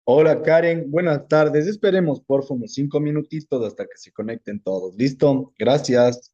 Hola Karen, buenas tardes. Esperemos por favor unos 5 minutitos hasta que se conecten todos. ¿Listo? Gracias.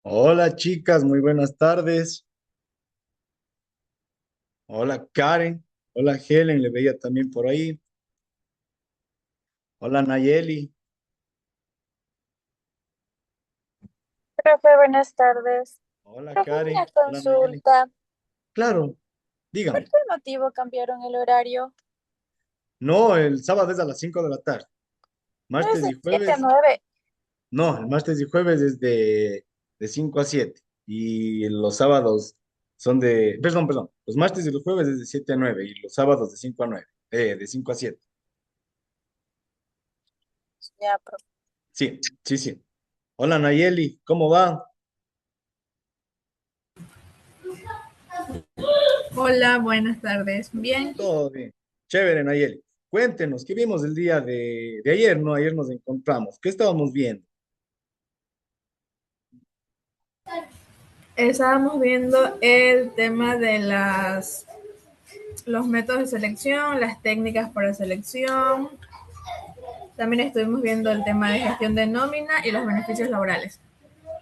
Hola chicas, muy buenas tardes. Hola Karen. Hola Helen, le veía también por ahí. Hola Nayeli. Profe, buenas tardes. Hola Profe, una Karen. Hola Nayeli. consulta. Claro. Dígame. ¿Por qué motivo cambiaron el horario? No, el sábado es a las 5 de la tarde. No es Martes de y 7 a jueves, 9. no, el martes y jueves es de 5 a 7. Y los sábados son perdón, los martes y los jueves es de 7 a 9 y los sábados de 5 a 9, de 5 a 7. Ya, Sí, sí, sí. Hola Nayeli, ¿cómo va? Hola, buenas tardes. Bien, Todo bien. Chévere, Nayeli. Cuéntenos, ¿qué vimos el día de ayer? No, ayer nos encontramos. ¿Qué estábamos viendo? estábamos viendo el tema de los métodos de selección, las técnicas para selección. También estuvimos viendo el tema de gestión de nómina y los beneficios laborales.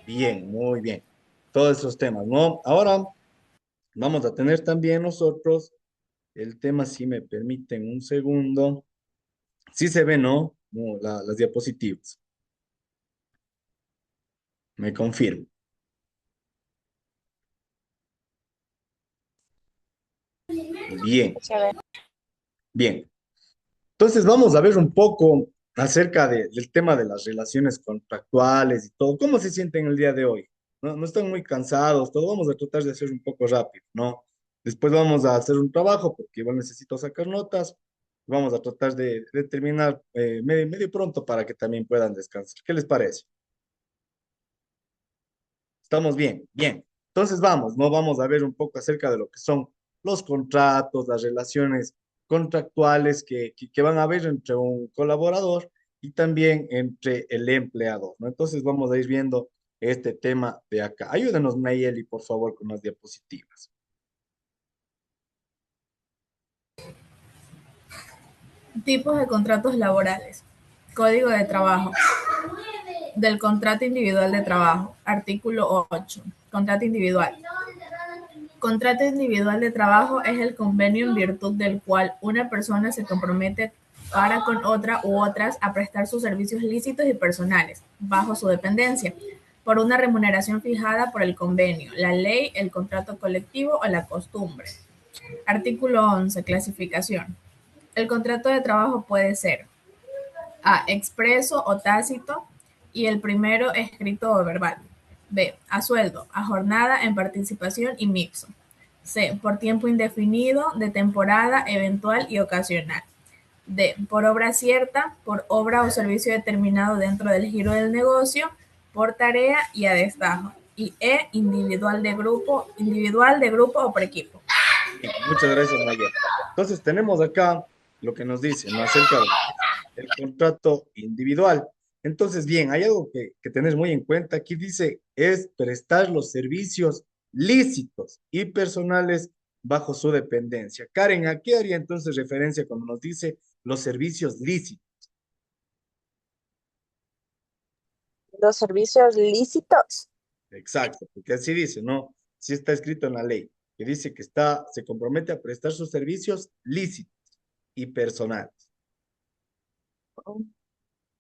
Bien, muy bien. Todos esos temas, ¿no? Ahora vamos a tener también nosotros el tema, si me permiten un segundo. Sí se ve, ¿no? No, las diapositivas. Me confirmo. Bien, chévere. bien. Entonces vamos a ver un poco acerca del tema de las relaciones contractuales y todo. ¿Cómo se sienten el día de hoy? ¿No, no están muy cansados? Todo vamos a tratar de hacer un poco rápido, ¿no? Después vamos a hacer un trabajo porque igual necesito sacar notas. Vamos a tratar de terminar medio pronto para que también puedan descansar. ¿Qué les parece? Estamos bien, bien. Entonces vamos, ¿no? Vamos a ver un poco acerca de lo que son los contratos, las relaciones contractuales que van a haber entre un colaborador y también entre el empleador, ¿no? Entonces vamos a ir viendo este tema de acá. Ayúdenos, Nayeli, por favor, con las diapositivas. Tipos de contratos laborales. Código de trabajo. Del contrato individual de trabajo. Artículo 8. Contrato individual. Contrato individual de trabajo es el convenio en virtud del cual una persona se compromete para con otra u otras a prestar sus servicios lícitos y personales, bajo su dependencia, por una remuneración fijada por el convenio, la ley, el contrato colectivo o la costumbre. Artículo 11. Clasificación. El contrato de trabajo puede ser A. Expreso o tácito, y el primero escrito o verbal. B. A sueldo, a jornada, en participación y mixto. C. Por tiempo indefinido, de temporada, eventual y ocasional. D. Por obra cierta, por obra o servicio determinado dentro del giro del negocio, por tarea y a destajo. Y E. Individual de grupo o por equipo. Bien, muchas gracias, Nayeli. Entonces tenemos acá lo que nos dice, ¿no? Acerca de lo que es el contrato individual. Entonces, bien, hay algo que tener muy en cuenta. Aquí dice, es prestar los servicios lícitos y personales bajo su dependencia. Karen, ¿a qué haría entonces referencia cuando nos dice los servicios lícitos? Los servicios lícitos. Exacto, porque así dice, ¿no? Sí está escrito en la ley, que dice que se compromete a prestar sus servicios lícitos y personales.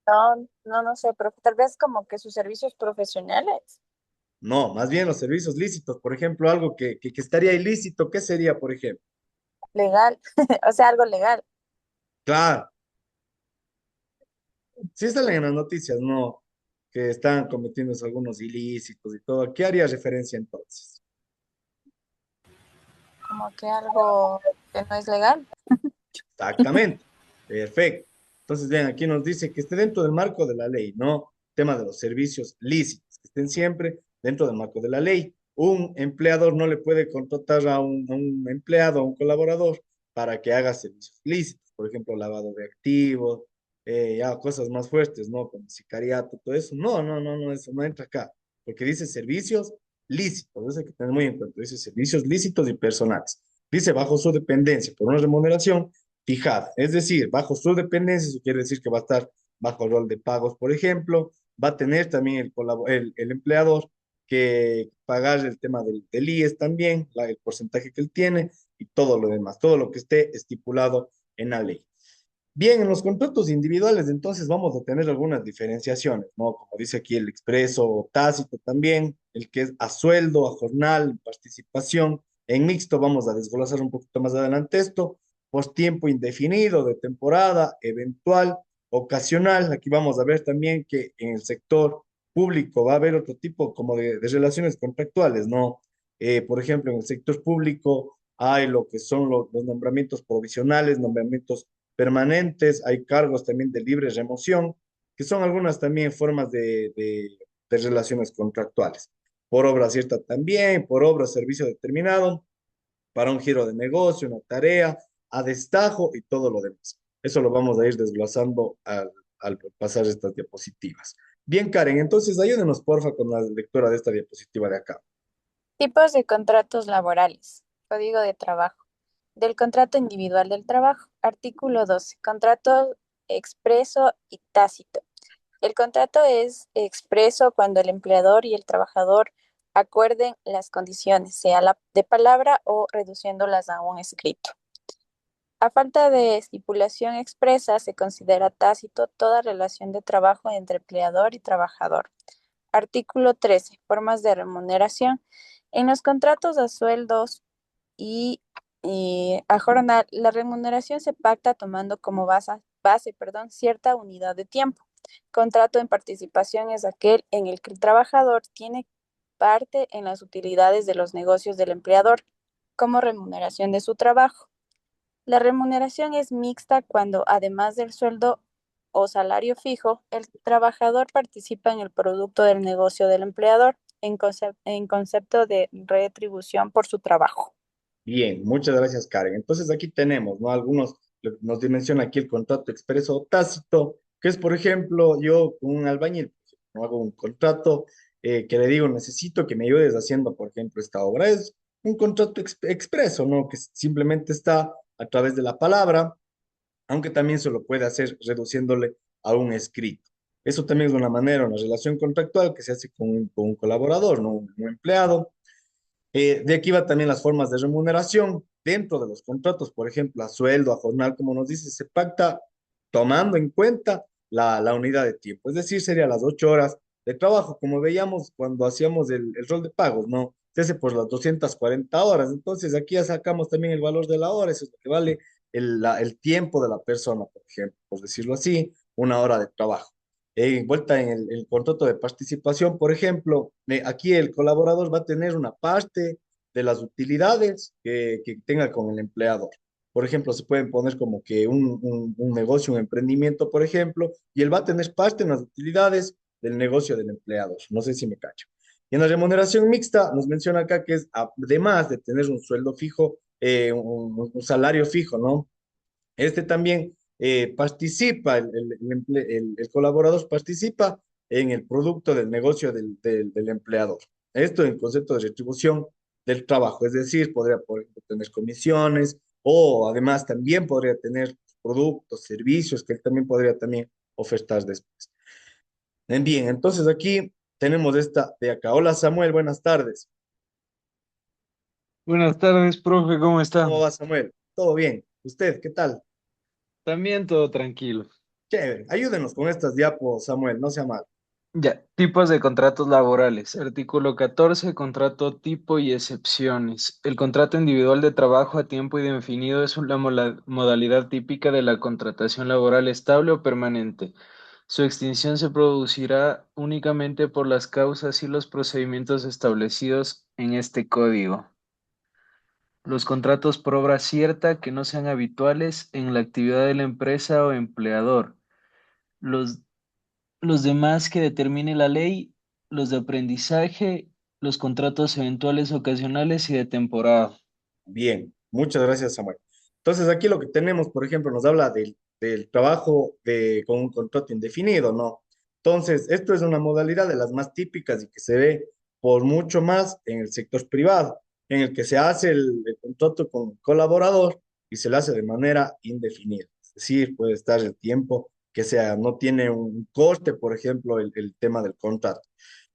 No, no, no sé, pero tal vez como que sus servicios profesionales. No, más bien los servicios lícitos, por ejemplo, algo que estaría ilícito, ¿qué sería, por ejemplo? Legal, o sea, algo legal. Claro, sí salen en las noticias, ¿no? Que están cometiendo algunos ilícitos y todo. ¿A qué haría referencia entonces? Como que algo que no es legal. Exactamente, perfecto. Entonces, bien, aquí nos dice que esté dentro del marco de la ley, ¿no? Tema de los servicios lícitos, que estén siempre dentro del marco de la ley. Un empleador no le puede contratar a un empleado, a un colaborador, para que haga servicios lícitos, por ejemplo, lavado de activos, ya cosas más fuertes, ¿no? Como sicariato, todo eso. No, no, no, no, eso no entra acá, porque dice servicios lícitos, eso hay que tener muy en cuenta, dice servicios lícitos y personales. Dice bajo su dependencia por una remuneración fijada. Es decir, bajo su dependencia, eso quiere decir que va a estar bajo el rol de pagos, por ejemplo, va a tener también el empleador que pagar el tema del IES también, el porcentaje que él tiene y todo lo demás, todo lo que esté estipulado en la ley. Bien, en los contratos individuales, entonces vamos a tener algunas diferenciaciones, ¿no? Como dice aquí el expreso o tácito también, el que es a sueldo, a jornal, participación En mixto vamos a desglosar un poquito más adelante esto, por tiempo indefinido, de temporada, eventual, ocasional. Aquí vamos a ver también que en el sector público va a haber otro tipo como de relaciones contractuales, ¿no? Por ejemplo, en el sector público hay lo que son los nombramientos provisionales, nombramientos permanentes, hay cargos también de libre remoción, que son algunas también formas de relaciones contractuales. Por obra cierta también, por obra o servicio determinado, para un giro de negocio, una tarea, a destajo y todo lo demás. Eso lo vamos a ir desglosando al pasar estas diapositivas. Bien, Karen, entonces ayúdenos porfa con la lectura de esta diapositiva de acá. Tipos de contratos laborales. Código de trabajo. Del contrato individual del trabajo. Artículo 12. Contrato expreso y tácito. El contrato es expreso cuando el empleador y el trabajador acuerden las condiciones, sea de palabra o reduciéndolas a un escrito. A falta de estipulación expresa, se considera tácito toda relación de trabajo entre empleador y trabajador. Artículo 13. Formas de remuneración. En los contratos a sueldos y a jornal, la remuneración se pacta tomando como cierta unidad de tiempo. Contrato en participación es aquel en el que el trabajador tiene parte en las utilidades de los negocios del empleador como remuneración de su trabajo. La remuneración es mixta cuando, además del sueldo o salario fijo, el trabajador participa en el producto del negocio del empleador en concepto de retribución por su trabajo. Bien, muchas gracias, Karen. Entonces aquí tenemos, ¿no? Algunos, nos dimensiona aquí el contrato expreso o tácito, que es, por ejemplo, yo con un albañil, no hago un contrato que le digo, necesito que me ayudes haciendo, por ejemplo, esta obra. Es un contrato expreso, ¿no? Que simplemente está a través de la palabra, aunque también se lo puede hacer reduciéndole a un escrito. Eso también es una manera, una relación contractual que se hace con un colaborador, ¿no? Un empleado. De aquí va también las formas de remuneración dentro de los contratos, por ejemplo, a sueldo, a jornal, como nos dice, se pacta tomando en cuenta la unidad de tiempo, es decir, sería las 8 horas de trabajo, como veíamos cuando hacíamos el rol de pagos, ¿no? Se hace por las 240 horas, entonces aquí ya sacamos también el valor de la hora, eso es lo que vale el tiempo de la persona, por ejemplo, por decirlo así, 1 hora de trabajo. Vuelta en el contrato de participación, por ejemplo, aquí el colaborador va a tener una parte de las utilidades que tenga con el empleador. Por ejemplo, se pueden poner como que un negocio, un emprendimiento, por ejemplo, y él va a tener parte en las utilidades del negocio del empleador. No sé si me cacho. Y en la remuneración mixta nos menciona acá que es además de tener un sueldo fijo, un salario fijo, ¿no? Este también participa, el colaborador participa en el producto del negocio del empleador. Esto en concepto de retribución del trabajo, es decir, podría por ejemplo, tener comisiones o además también podría tener productos, servicios que él también podría también ofertar después. Bien, entonces aquí tenemos esta de acá. Hola Samuel, buenas tardes. Buenas tardes, profe, ¿cómo está? ¿Cómo va Samuel? ¿Todo bien? ¿Usted qué tal? También todo tranquilo. Chévere. Ayúdenos con estas diapos, Samuel, no sea mal. Ya, tipos de contratos laborales. Artículo 14, contrato tipo y excepciones. El contrato individual de trabajo a tiempo indefinido es una modalidad típica de la contratación laboral estable o permanente. Su extinción se producirá únicamente por las causas y los procedimientos establecidos en este código. Los contratos por obra cierta que no sean habituales en la actividad de la empresa o empleador. Los, los demás que determine la ley, los de aprendizaje, los contratos eventuales, ocasionales y de temporada. Bien, muchas gracias, Samuel. Entonces, aquí lo que tenemos, por ejemplo, nos habla del trabajo con un contrato indefinido, ¿no? Entonces, esto es una modalidad de las más típicas y que se ve por mucho más en el sector privado, en el que se hace el contrato con el colaborador y se lo hace de manera indefinida. Es decir, puede estar el tiempo que sea, no tiene un coste, por ejemplo, el tema del contrato.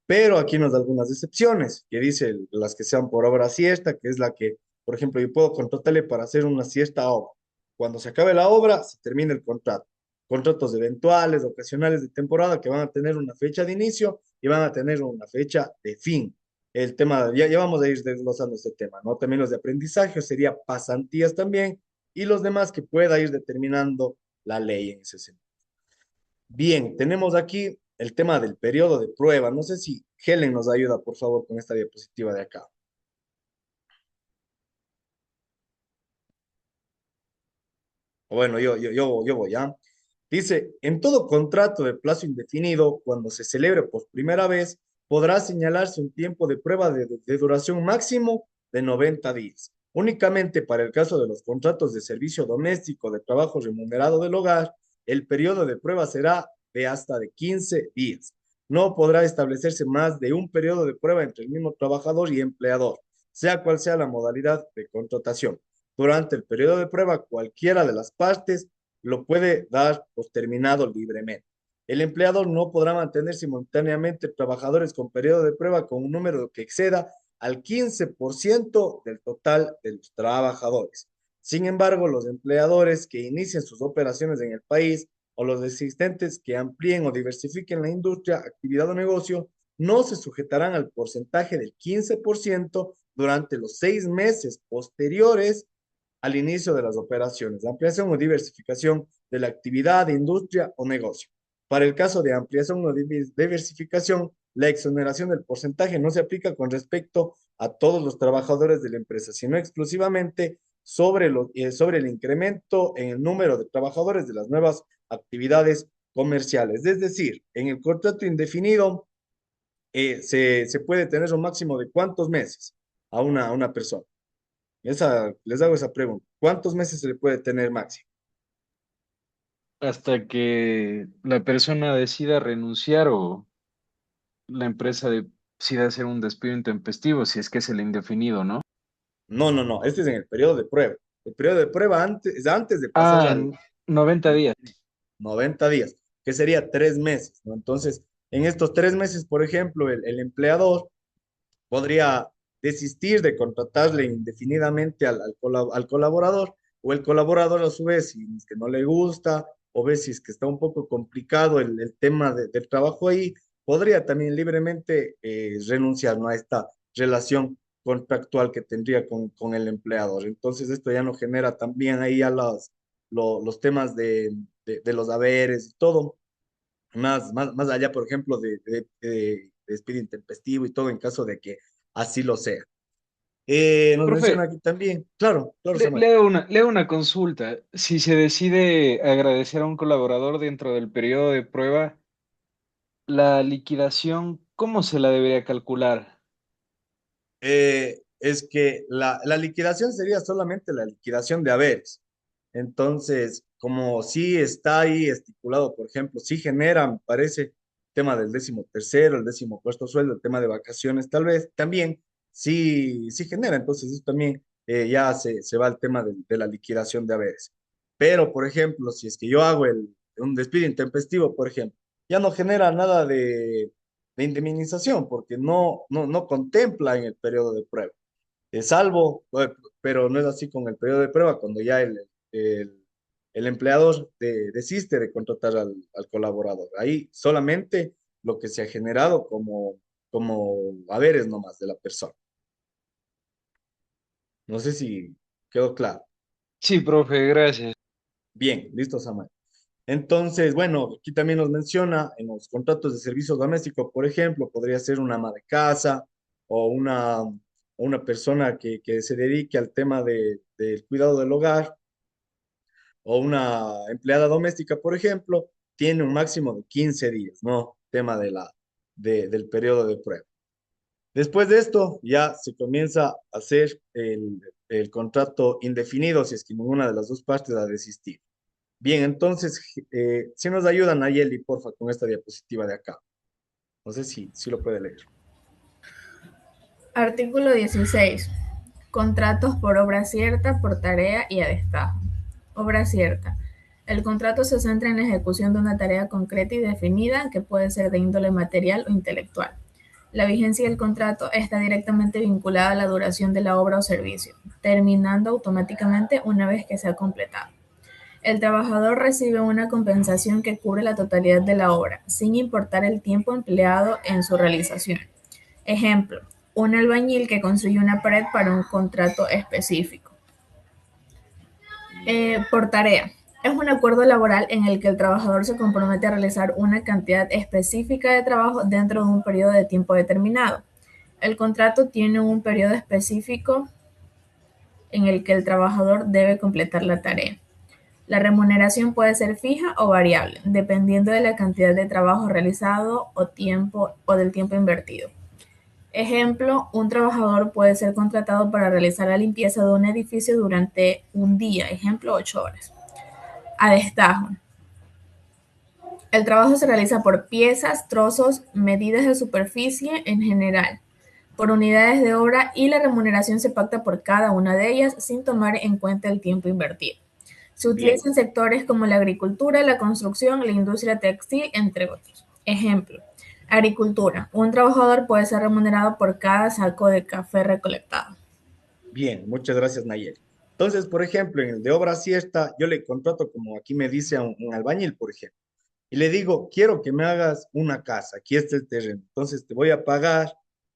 Pero aquí nos da algunas excepciones, que dice las que sean por obra siesta, que es la que, por ejemplo, yo puedo contratarle para hacer una siesta obra. Cuando se acabe la obra, se termina el contrato. Contratos eventuales, ocasionales de temporada que van a tener una fecha de inicio y van a tener una fecha de fin. el tema, ya vamos a ir desglosando este tema, ¿no? También los de aprendizaje, sería pasantías también, y los demás que pueda ir determinando la ley en ese sentido. Bien, tenemos aquí el tema del periodo de prueba. No sé si Helen nos ayuda, por favor, con esta diapositiva de acá. Bueno, yo voy, ¿ya? Dice, en todo contrato de plazo indefinido, cuando se celebre por primera vez, podrá señalarse un tiempo de prueba de duración máximo de 90 días. Únicamente para el caso de los contratos de servicio doméstico de trabajo remunerado del hogar, el periodo de prueba será de hasta de 15 días. No podrá establecerse más de un periodo de prueba entre el mismo trabajador y empleador, sea cual sea la modalidad de contratación. Durante el periodo de prueba, cualquiera de las partes lo puede dar por terminado libremente. El empleador no podrá mantener simultáneamente trabajadores con periodo de prueba con un número que exceda al 15% del total de los trabajadores. Sin embargo, los empleadores que inicien sus operaciones en el país o los existentes que amplíen o diversifiquen la industria, actividad o negocio, no se sujetarán al porcentaje del 15% durante los 6 meses posteriores al inicio de las operaciones, ampliación o diversificación de la actividad, industria o negocio. Para el caso de ampliación o diversificación, la exoneración del porcentaje no se aplica con respecto a todos los trabajadores de la empresa, sino exclusivamente sobre el incremento en el número de trabajadores de las nuevas actividades comerciales. Es decir, en el contrato indefinido se puede tener un máximo de ¿cuántos meses a una persona? Les hago esa pregunta. ¿Cuántos meses se le puede tener máximo? Hasta que la persona decida renunciar o la empresa decida hacer un despido intempestivo, si es que es el indefinido, ¿no? No. Este es en el periodo de prueba. El periodo de prueba es antes de pasar Ah, al en 90 días. 90 días, que sería 3 meses, ¿no? Entonces, en estos 3 meses, por ejemplo, el empleador podría desistir de contratarle indefinidamente al colaborador, o el colaborador a su vez, si es que no le gusta o ve si es que está un poco complicado el tema del trabajo ahí, podría también libremente renunciar, ¿no? A esta relación contractual que tendría con el empleador. Entonces esto ya no genera también ahí a los temas de los haberes y todo, más allá, por ejemplo, de despido intempestivo y todo en caso de que así lo sea. Nos Profe, menciona aquí también, claro, Samuel. leo una consulta. Si se decide agradecer a un colaborador dentro del periodo de prueba, la liquidación, ¿cómo se la debería calcular? Es que la liquidación sería solamente la liquidación de haberes. Entonces, como sí está ahí estipulado, por ejemplo, sí genera, me parece, tema del 13º, el 14º sueldo, el tema de vacaciones, tal vez también sí genera. Entonces, eso también ya se va al tema de la liquidación de haberes. Pero, por ejemplo, si es que yo hago un despido intempestivo, por ejemplo, ya no genera nada de indemnización porque no contempla en el periodo de prueba. Salvo, pero no es así con el periodo de prueba, cuando ya el, el empleador desiste de contratar al colaborador. Ahí solamente lo que se ha generado como haberes nomás de la persona. No sé si quedó claro. Sí, profe, gracias. Bien, listo, Samuel. Entonces, bueno, aquí también nos menciona en los contratos de servicio doméstico, por ejemplo, podría ser una ama de casa o una persona que se dedique al tema del cuidado del hogar, o una empleada doméstica, por ejemplo, tiene un máximo de 15 días, ¿no? Tema del periodo de prueba. Después de esto, ya se comienza a hacer el contrato indefinido si es que ninguna de las dos partes ha desistido. Bien, entonces, si nos ayudan, Nayeli, porfa, con esta diapositiva de acá. No sé si lo puede leer. Artículo 16. Contratos por obra cierta, por tarea y a destajo. Obra cierta. El contrato se centra en la ejecución de una tarea concreta y definida que puede ser de índole material o intelectual. La vigencia del contrato está directamente vinculada a la duración de la obra o servicio, terminando automáticamente una vez que se ha completado. El trabajador recibe una compensación que cubre la totalidad de la obra, sin importar el tiempo empleado en su realización. Ejemplo, Un albañil que construye una pared para un contrato específico. Por tarea. Es un acuerdo laboral en el que el trabajador se compromete a realizar una cantidad específica de trabajo dentro de un periodo de tiempo determinado. El contrato tiene un periodo específico en el que el trabajador debe completar la tarea. La remuneración puede ser fija o variable, dependiendo de la cantidad de trabajo realizado o del tiempo invertido. Ejemplo, un trabajador puede ser contratado para realizar la limpieza de un edificio durante un día, ejemplo, 8 horas. A destajo. El trabajo se realiza por piezas, trozos, medidas de superficie en general, por unidades de obra y la remuneración se pacta por cada una de ellas sin tomar en cuenta el tiempo invertido. Se Bien, utiliza en sectores como la agricultura, la construcción, la industria textil, entre otros. Ejemplo, agricultura. Un trabajador puede ser remunerado por cada saco de café recolectado. bien, muchas gracias, Nayeli. Entonces, por ejemplo, en el de obra siesta, yo le contrato, como aquí me dice a un albañil, por ejemplo, y le digo, quiero que me hagas una casa, aquí está el terreno, entonces te voy a pagar,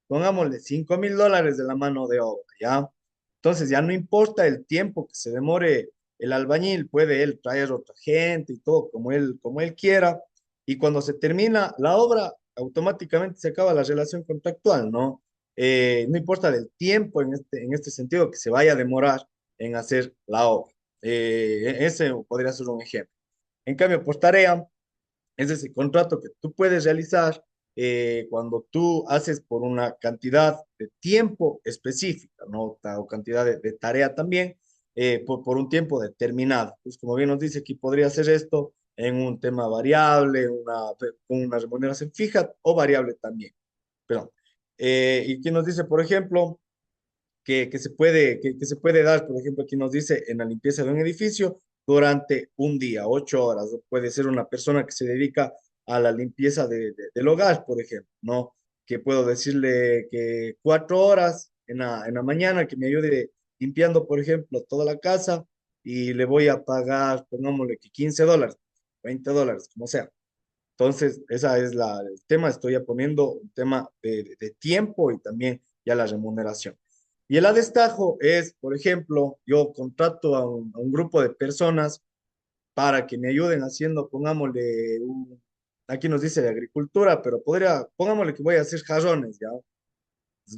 pongámosle $5,000 de la mano de obra, ¿ya? Entonces ya no importa el tiempo que se demore el albañil, puede él traer otra gente y todo como él quiera, y cuando se termina la obra, automáticamente se acaba la relación contractual, ¿no? No importa del tiempo en este sentido que se vaya a demorar en hacer la obra. Ese podría ser un ejemplo. En cambio, por tarea, es ese contrato que tú puedes realizar cuando tú haces por una cantidad de tiempo específica, ¿no? O cantidad de tarea también, por un tiempo determinado. Pues como bien nos dice aquí, podría ser esto en un tema variable, con una remuneración fija o variable también. Perdón. Y aquí nos dice, por ejemplo, que se puede dar, por ejemplo, aquí nos dice en la limpieza de un edificio durante un día, 8 horas. O puede ser una persona que se dedica a la limpieza del hogar, por ejemplo, ¿no? Que puedo decirle que 4 horas en la mañana que me ayude limpiando, por ejemplo, toda la casa y le voy a pagar, pongámosle que $15, $20, como sea. Entonces, esa es el tema. Estoy ya poniendo un tema de tiempo y también ya la remuneración. Y el a destajo es, por ejemplo, yo contrato a un grupo de personas para que me ayuden haciendo, pongámosle, aquí nos dice de agricultura, pero pongámosle que voy a hacer jarrones, ¿ya?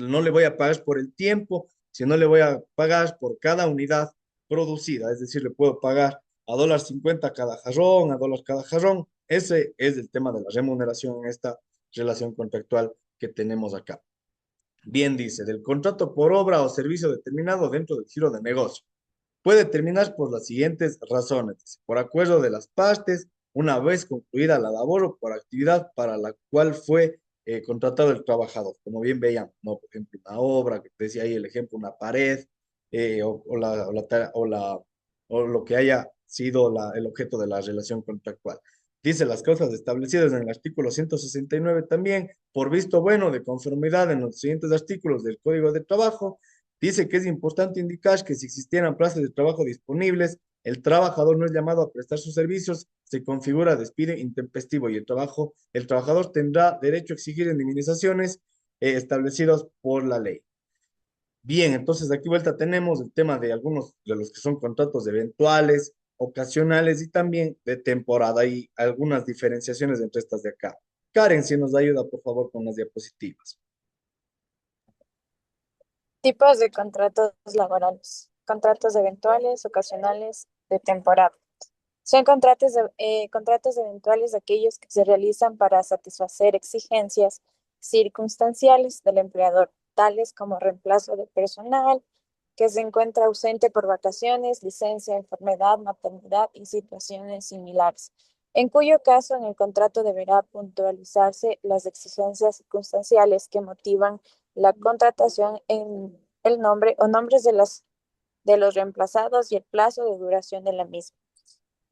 No le voy a pagar por el tiempo, sino le voy a pagar por cada unidad producida. Es decir, le puedo pagar a $1.50 cada jarrón, a dólar cada jarrón. Ese es el tema de la remuneración en esta relación contractual que tenemos acá. Bien dice, del contrato por obra o servicio determinado dentro del giro de negocio. Puede terminar por las siguientes razones. Dice, por acuerdo de las partes, una vez concluida la labor o por actividad para la cual fue contratado el trabajador. Como bien veían, ¿no? Por ejemplo, una obra, que te decía ahí el ejemplo, una pared, o lo que haya sido el objeto de la relación contractual. Dice las causas establecidas en el artículo 169 también, por visto bueno de conformidad en los siguientes artículos del Código de Trabajo. Dice que es importante indicar que si existieran plazas de trabajo disponibles, el trabajador no es llamado a prestar sus servicios, se configura despido intempestivo y el trabajador tendrá derecho a exigir indemnizaciones establecidas por la ley. Bien, entonces aquí vuelta tenemos el tema de algunos de los que son contratos eventuales, ocasionales y también de temporada y algunas diferenciaciones entre estas de acá. Karen, si nos ayuda, por favor, con las diapositivas. Tipos de contratos laborales. Contratos eventuales, ocasionales, de temporada. Son contratos eventuales aquellos que se realizan para satisfacer exigencias circunstanciales del empleador, tales como reemplazo de personal que se encuentra ausente por vacaciones, licencia, enfermedad, maternidad y situaciones similares, en cuyo caso en el contrato deberá puntualizarse las exigencias circunstanciales que motivan la contratación en el nombre o nombres de los reemplazados y el plazo de duración de la misma.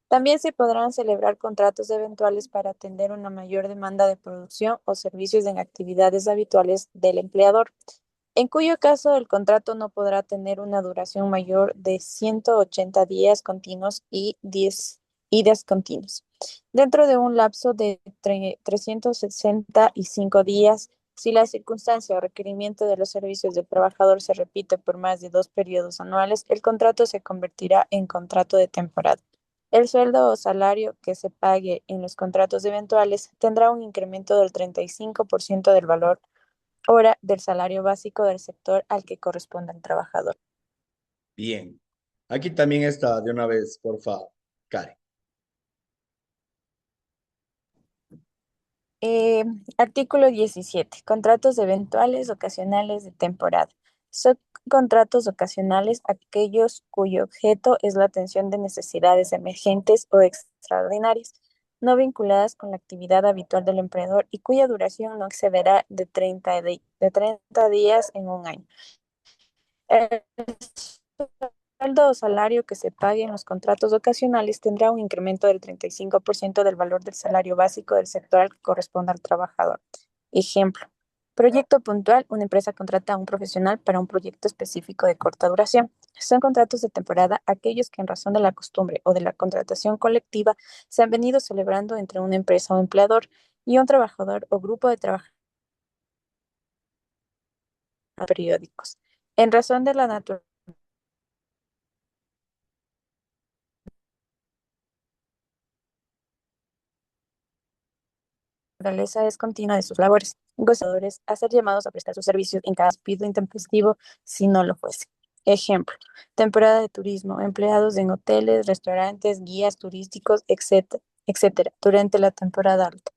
También se podrán celebrar contratos eventuales para atender una mayor demanda de producción o servicios en actividades habituales del empleador, en cuyo caso el contrato no podrá tener una duración mayor de 180 días continuos y 10 discontinuos. Dentro de un lapso de 365 días Si la circunstancia o requerimiento de los servicios del trabajador se repite por más de 2 periodos anuales, el contrato se convertirá en contrato de temporada. El sueldo o salario que se pague en los contratos eventuales tendrá un incremento del 35% del valor hora del salario básico del sector al que corresponda el trabajador. Bien. Aquí también está de una vez, por favor, Karen. Eh, Artículo 17. Contratos eventuales ocasionales de temporada. Son contratos ocasionales aquellos cuyo objeto es la atención de necesidades emergentes o extraordinarias, no vinculadas con la actividad habitual del empleador y cuya duración no excederá de 30 días en un año. El sueldo o salario que se pague en los contratos ocasionales tendrá un incremento del 35% del valor del salario básico del sector al que corresponda al trabajador. Ejemplo, proyecto puntual, una empresa contrata a un profesional para un proyecto específico de corta duración. Son contratos de temporada aquellos que en razón de la costumbre o de la contratación colectiva se han venido celebrando entre una empresa o empleador y un trabajador o grupo de trabajadores periódicos. En razón de la naturaleza es continua de sus labores, gozadores a ser llamados a prestar sus servicios en cada despido intempestivo si no lo fuese. Ejemplo, temporada de turismo, empleados en hoteles, restaurantes, guías turísticos, etcétera, durante la temporada alta.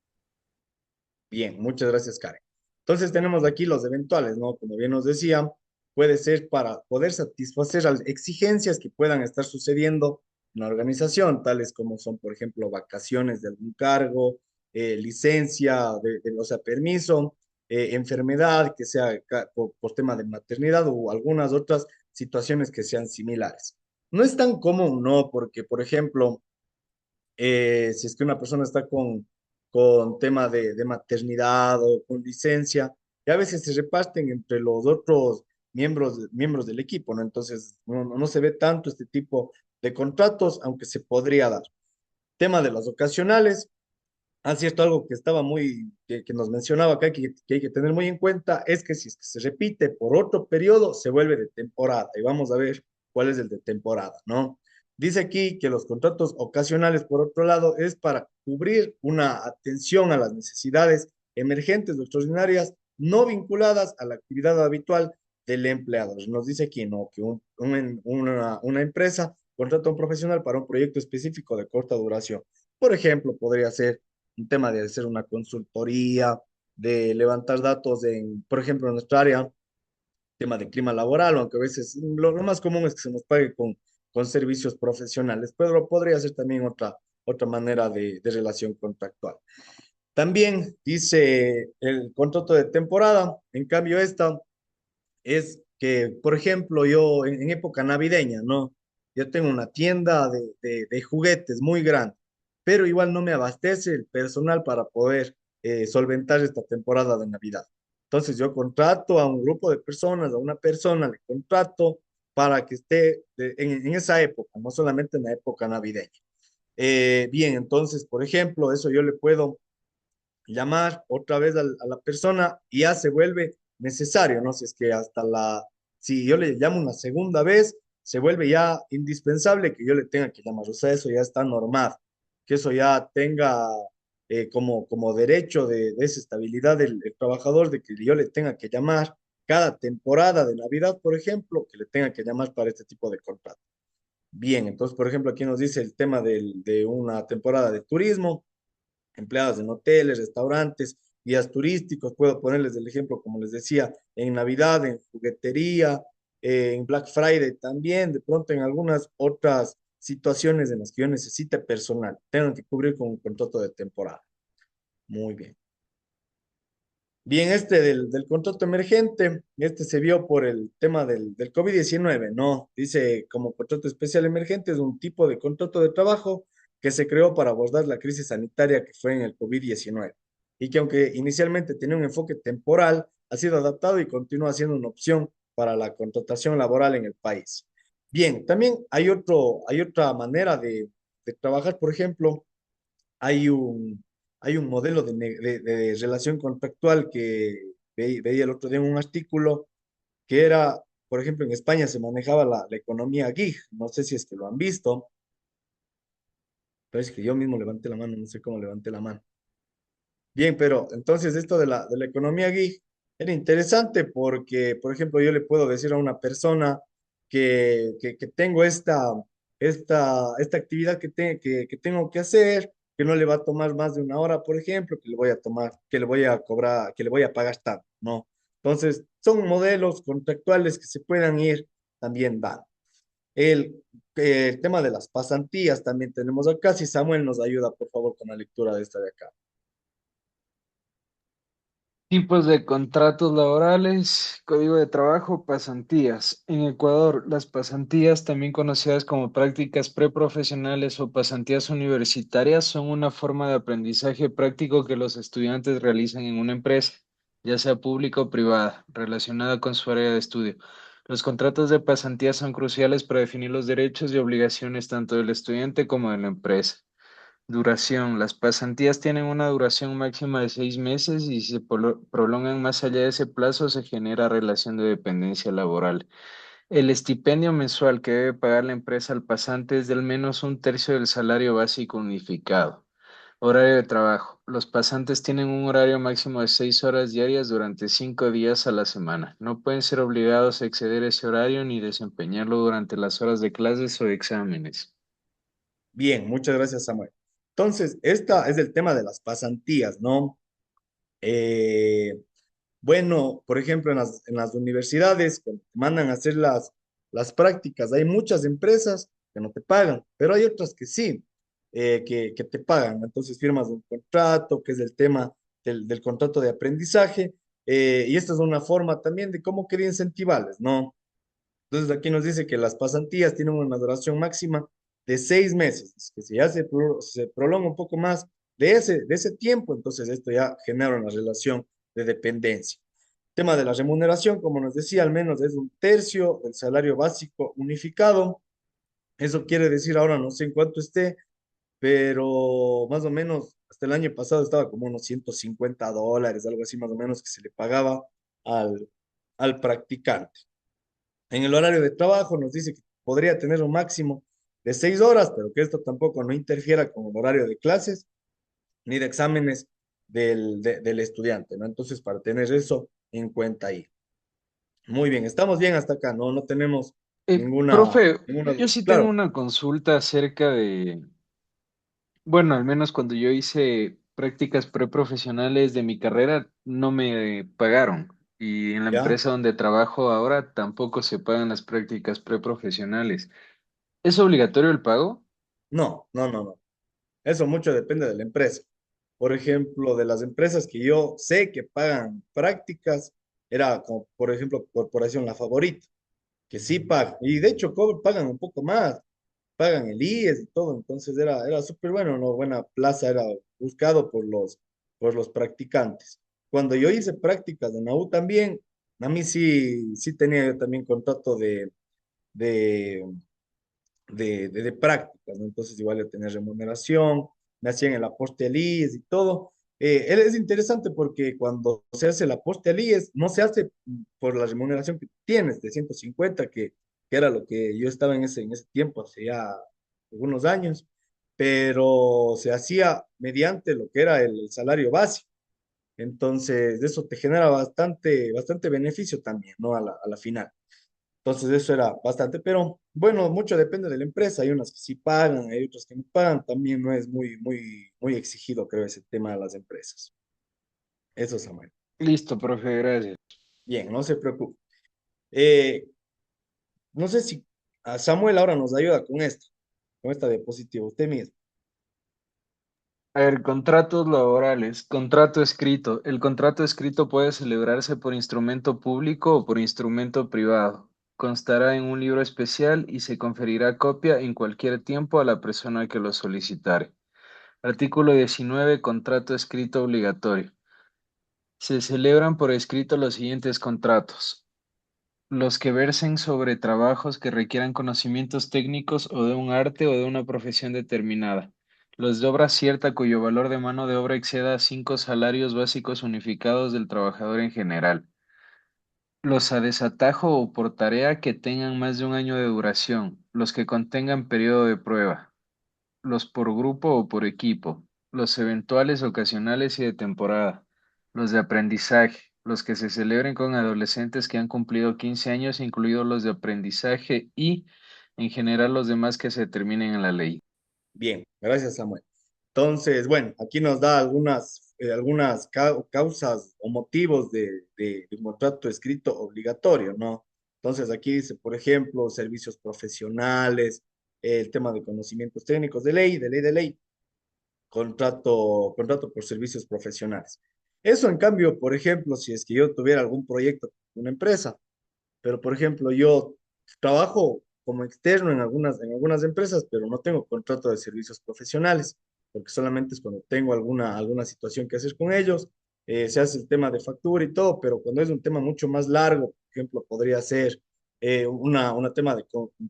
Bien, muchas gracias, Karen. Entonces tenemos aquí los eventuales, ¿no? Como bien nos decía, puede ser para poder satisfacer las exigencias que puedan estar sucediendo en la organización, tales como son, por ejemplo, vacaciones de algún cargo, licencia, o sea, permiso, enfermedad, que sea por tema de maternidad o algunas otras situaciones que sean similares. No es tan común, ¿no? Porque, por ejemplo, si es que una persona está con tema de maternidad o con licencia, y a veces se reparten entre los otros miembros del equipo, ¿no? Entonces, no se ve tanto este tipo de contratos, aunque se podría dar. Tema de las ocasionales, cierto, algo que estaba que nos mencionaba acá, que hay que tener muy en cuenta, es que si es que se repite por otro periodo, se vuelve de temporada. Y vamos a ver cuál es el de temporada, ¿no? Dice aquí que los contratos ocasionales, por otro lado, es para cubrir una atención a las necesidades emergentes o extraordinarias no vinculadas a la actividad habitual del empleador. Nos dice aquí, ¿no? Que una empresa contrata a un profesional para un proyecto específico de corta duración. Por ejemplo, podría ser un tema de hacer una consultoría, de levantar datos por ejemplo, en nuestra área, tema de clima laboral, aunque a veces lo más común es que se nos pague con servicios profesionales, pero podría ser también otra manera de relación contractual. También dice el contrato de temporada, en cambio esta es que, por ejemplo, yo en época navideña, ¿no? Yo tengo una tienda de juguetes muy grande, pero igual no me abastece el personal para poder solventar esta temporada de Navidad. Entonces yo contrato a un grupo de personas, a una persona le contrato para que esté en esa época, no solamente en la época navideña. Bien, entonces, por ejemplo, eso yo le puedo llamar otra vez a la persona y ya se vuelve necesario, ¿no? Si es que si yo le llamo una segunda vez, se vuelve ya indispensable que yo le tenga que llamar. O sea, eso ya está normado, que eso ya tenga como derecho de esa estabilidad del trabajador, de que yo le tenga que llamar cada temporada de Navidad, por ejemplo, que le tenga que llamar para este tipo de contrato. Bien, entonces, por ejemplo, aquí nos dice el tema de una temporada de turismo, empleados en hoteles, restaurantes, guías turísticos. Puedo ponerles el ejemplo, como les decía, en Navidad, en juguetería, en Black Friday también, de pronto en algunas otras situaciones en las que yo necesite personal, tengo que cubrir con un contrato de temporada. Muy bien. Bien, este del contrato emergente, este se vio por el tema del COVID-19, ¿no? Dice, como contrato especial emergente es un tipo de contrato de trabajo que se creó para abordar la crisis sanitaria que fue en el COVID-19 y que aunque inicialmente tenía un enfoque temporal, ha sido adaptado y continúa siendo una opción para la contratación laboral en el país. Bien, también hay otra manera de trabajar, por ejemplo, hay un, hay un modelo de relación contractual veía el otro día un artículo que era, por ejemplo, en España se manejaba la economía gig, no sé si es que lo han visto, pero es que yo mismo levanté la mano, no sé cómo levanté la mano. Bien, pero entonces esto de la economía gig era interesante porque, por ejemplo, yo le puedo decir a una persona que tengo esta actividad que tengo que hacer, que no le va a tomar más de una hora, por ejemplo, que le voy a tomar, que le voy a cobrar, que le voy a pagar tanto, ¿no? Entonces, son modelos contractuales que se puedan ir también dando. El, el tema de las pasantías también tenemos acá. Si Samuel nos ayuda, por favor, con la lectura de esta de acá. Tipos de contratos laborales, código de trabajo, pasantías. En Ecuador, las pasantías, también conocidas como prácticas preprofesionales o pasantías universitarias, son una forma de aprendizaje práctico que los estudiantes realizan en una empresa, ya sea pública o privada, relacionada con su área de estudio. Los contratos de pasantía son cruciales para definir los derechos y obligaciones tanto del estudiante como de la empresa. Duración. Las pasantías tienen una duración máxima de 6 meses y si se prolongan más allá de ese plazo se genera relación de dependencia laboral. El estipendio mensual que debe pagar la empresa al pasante es de al menos un tercio del salario básico unificado. Horario de trabajo. Los pasantes tienen un horario máximo de 6 horas diarias durante 5 días a la semana. No pueden ser obligados a exceder ese horario ni desempeñarlo durante las horas de clases o exámenes. Bien, muchas gracias, Samuel. Entonces, esta es el tema de las pasantías, ¿no? Eh, bueno, por ejemplo, en las universidades, cuando te mandan a hacer las prácticas, hay muchas empresas que no te pagan, pero hay otras que sí, que te pagan. Entonces firmas un contrato, que es el tema del contrato de aprendizaje, y esta es una forma también de cómo querer incentivarles, ¿no? Entonces aquí nos dice que las pasantías tienen una duración máxima de 6 meses, que si ya se prolonga un poco más de ese tiempo, entonces esto ya genera una relación de dependencia. Tema de la remuneración, como nos decía, al menos es un tercio del salario básico unificado. Eso quiere decir ahora, no sé en cuánto esté, pero más o menos hasta el año pasado estaba como unos $150, algo así más o menos que se le pagaba al, al practicante. En el horario de trabajo nos dice que podría tener un máximo de 6 horas, pero que esto tampoco no interfiera con el horario de clases ni de exámenes del estudiante, ¿no? Entonces, para tener eso en cuenta ahí. Muy bien, estamos bien hasta acá, ¿no? No tenemos Profe, ninguna yo duda. sí tengo Claro, una consulta acerca de, bueno, al menos cuando yo hice prácticas preprofesionales de mi carrera, no me pagaron. Y en la ¿ya? empresa donde trabajo ahora tampoco se pagan las prácticas preprofesionales. ¿Es obligatorio el pago? No, no, no, no. Eso mucho depende de la empresa. Por ejemplo, de las empresas que yo sé que pagan prácticas, era como, por ejemplo, Corporación La Favorita, que sí pagan. Y de hecho, pagan un poco más, pagan el IES y todo. Entonces era súper bueno, una buena plaza, era buscado por los practicantes. Cuando yo hice prácticas en la U también, a mí sí tenía yo también contrato de, de prácticas, ¿no? Entonces igual yo tenía remuneración, me hacían el aporte al IES y todo. Él es interesante porque cuando se hace el aporte al IES, no se hace por la remuneración que tienes de 150, que era lo que yo estaba en ese tiempo, hace ya algunos años, pero se hacía mediante lo que era el salario básico. Entonces, eso te genera bastante beneficio también, ¿no? A la final. Entonces eso era bastante, pero bueno, mucho depende de la empresa. Hay unas que sí pagan, hay otras que no pagan. También no es muy exigido, creo, ese tema de las empresas. Eso, Samuel. Listo, profe, gracias. Bien, no se preocupe. Eh, no sé si Samuel ahora nos ayuda con esta diapositiva, usted mismo. A ver, contratos laborales, contrato escrito. El contrato escrito puede celebrarse por instrumento público o por instrumento privado. Constará en un libro especial y se conferirá copia en cualquier tiempo a la persona que lo solicitare. Artículo 19. Contrato escrito obligatorio. Se celebran por escrito los siguientes contratos: los que versen sobre trabajos que requieran conocimientos técnicos o de un arte o de una profesión determinada. Los de obra cierta cuyo valor de mano de obra exceda 5 salarios básicos unificados del trabajador en general. Los a desatajo o por tarea que tengan más de un año de duración. Los que contengan periodo de prueba. Los por grupo o por equipo. Los eventuales, ocasionales y de temporada. Los de aprendizaje. Los que se celebren con adolescentes que han cumplido 15 años, incluidos los de aprendizaje y, en general, los demás que se determinen en la ley. Bien, gracias, Samuel. Entonces, bueno, aquí nos da algunas causas o motivos de un contrato escrito obligatorio, ¿no? Entonces, aquí dice, por ejemplo, servicios profesionales, el tema de conocimientos técnicos de ley, contrato por servicios profesionales. Eso, en cambio, por ejemplo, si es que yo tuviera algún proyecto con una empresa, pero por ejemplo, yo trabajo como externo en algunas empresas, pero no tengo contrato de servicios profesionales, porque solamente es cuando tengo alguna situación que hacer con ellos, se hace el tema de factura y todo, pero cuando es un tema mucho más largo, por ejemplo, podría ser un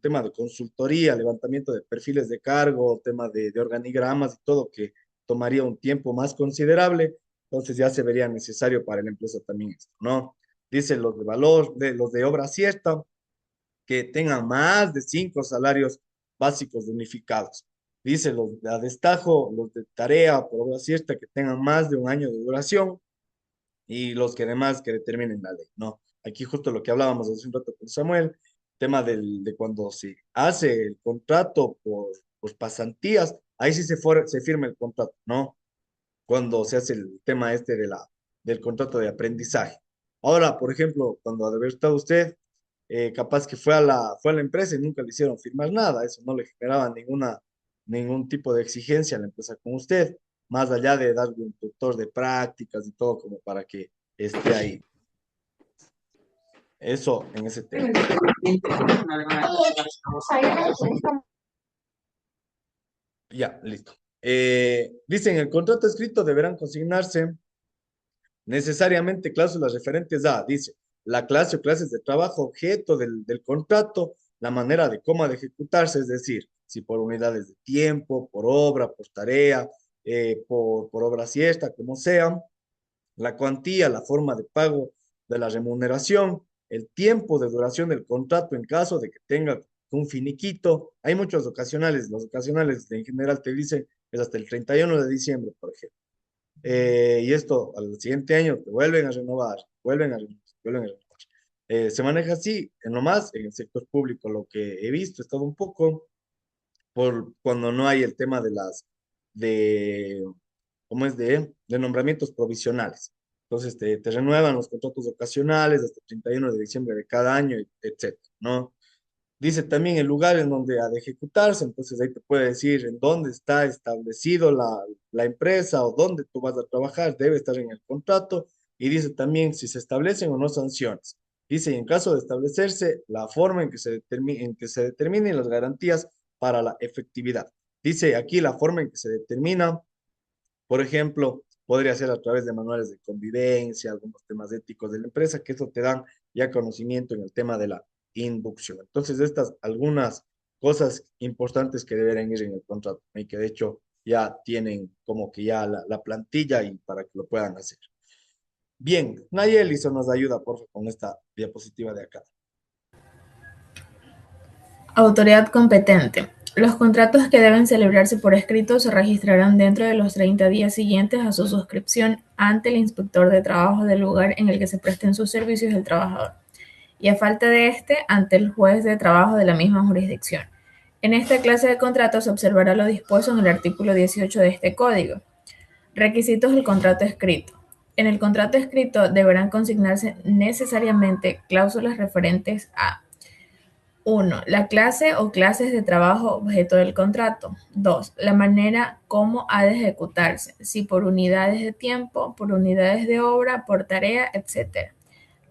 tema de consultoría, levantamiento de perfiles de cargo, tema de organigramas y todo, que tomaría un tiempo más considerable, entonces ya se vería necesario para la empresa también esto, ¿no? Dice los de valor, de los de obra cierta, que tengan más de 5 salarios básicos unificados. Dice los de a destajo, los de tarea por obra cierta, que tengan más de un año de duración y los que además que determinen la ley, ¿no? Aquí justo lo que hablábamos hace un rato con Samuel, tema de cuando se hace el contrato por pasantías, ahí sí se firma el contrato, ¿no? Cuando se hace el tema este del contrato de aprendizaje. Ahora, por ejemplo, cuando ha de haber estado usted, capaz que fue a la empresa y nunca le hicieron firmar nada, eso no le generaba ningún tipo de exigencia a la empresa con usted, más allá de darle un tutor de prácticas y todo como para que esté ahí. Eso en ese tema. Ya, listo. Dicen, el contrato escrito deberán consignarse necesariamente cláusulas referentes a, dice, la clase o clases de trabajo objeto del contrato, la manera de cómo ha de ejecutarse, es decir, si por unidades de tiempo, por obra, por tarea, por obra siesta, como sea, la cuantía, la forma de pago de la remuneración, el tiempo de duración del contrato en caso de que tenga un finiquito. Hay muchos ocasionales, los ocasionales en general te dicen es hasta el 31 de diciembre, por ejemplo. Y esto al siguiente año te vuelven a renovar, vuelven a renovar, vuelven a renovar. Se maneja así, en lo más, en el sector público, lo que he visto, he estado un poco por cuando no hay el tema de, ¿cómo es? De nombramientos provisionales. Entonces te renuevan los contratos ocasionales hasta el 31 de diciembre de cada año, etcétera, ¿no? Dice también el lugar en donde ha de ejecutarse, entonces ahí te puede decir en dónde está establecido la empresa o dónde tú vas a trabajar, debe estar en el contrato. Y dice también si se establecen o no sanciones. Dice, y en caso de establecerse, la forma en que se determinen las garantías para la efectividad. Dice aquí la forma en que se determina, por ejemplo, podría ser a través de manuales de convivencia, algunos temas éticos de la empresa, que eso te dan ya conocimiento en el tema de la inducción. Entonces, estas algunas cosas importantes que deberán ir en el contrato y que de hecho ya tienen como que ya la plantilla y para que lo puedan hacer. Bien, Nayeli se nos ayuda, por favor, con esta diapositiva de acá. Autoridad competente. Los contratos que deben celebrarse por escrito se registrarán dentro de los 30 días siguientes a su suscripción ante el inspector de trabajo del lugar en el que se presten sus servicios del trabajador, y a falta de este, ante el juez de trabajo de la misma jurisdicción. En esta clase de contratos se observará lo dispuesto en el artículo 18 de este código. Requisitos del contrato escrito. En el contrato escrito deberán consignarse necesariamente cláusulas referentes a: 1. La clase o clases de trabajo objeto del contrato. 2. La manera cómo ha de ejecutarse, si por unidades de tiempo, por unidades de obra, por tarea, etc.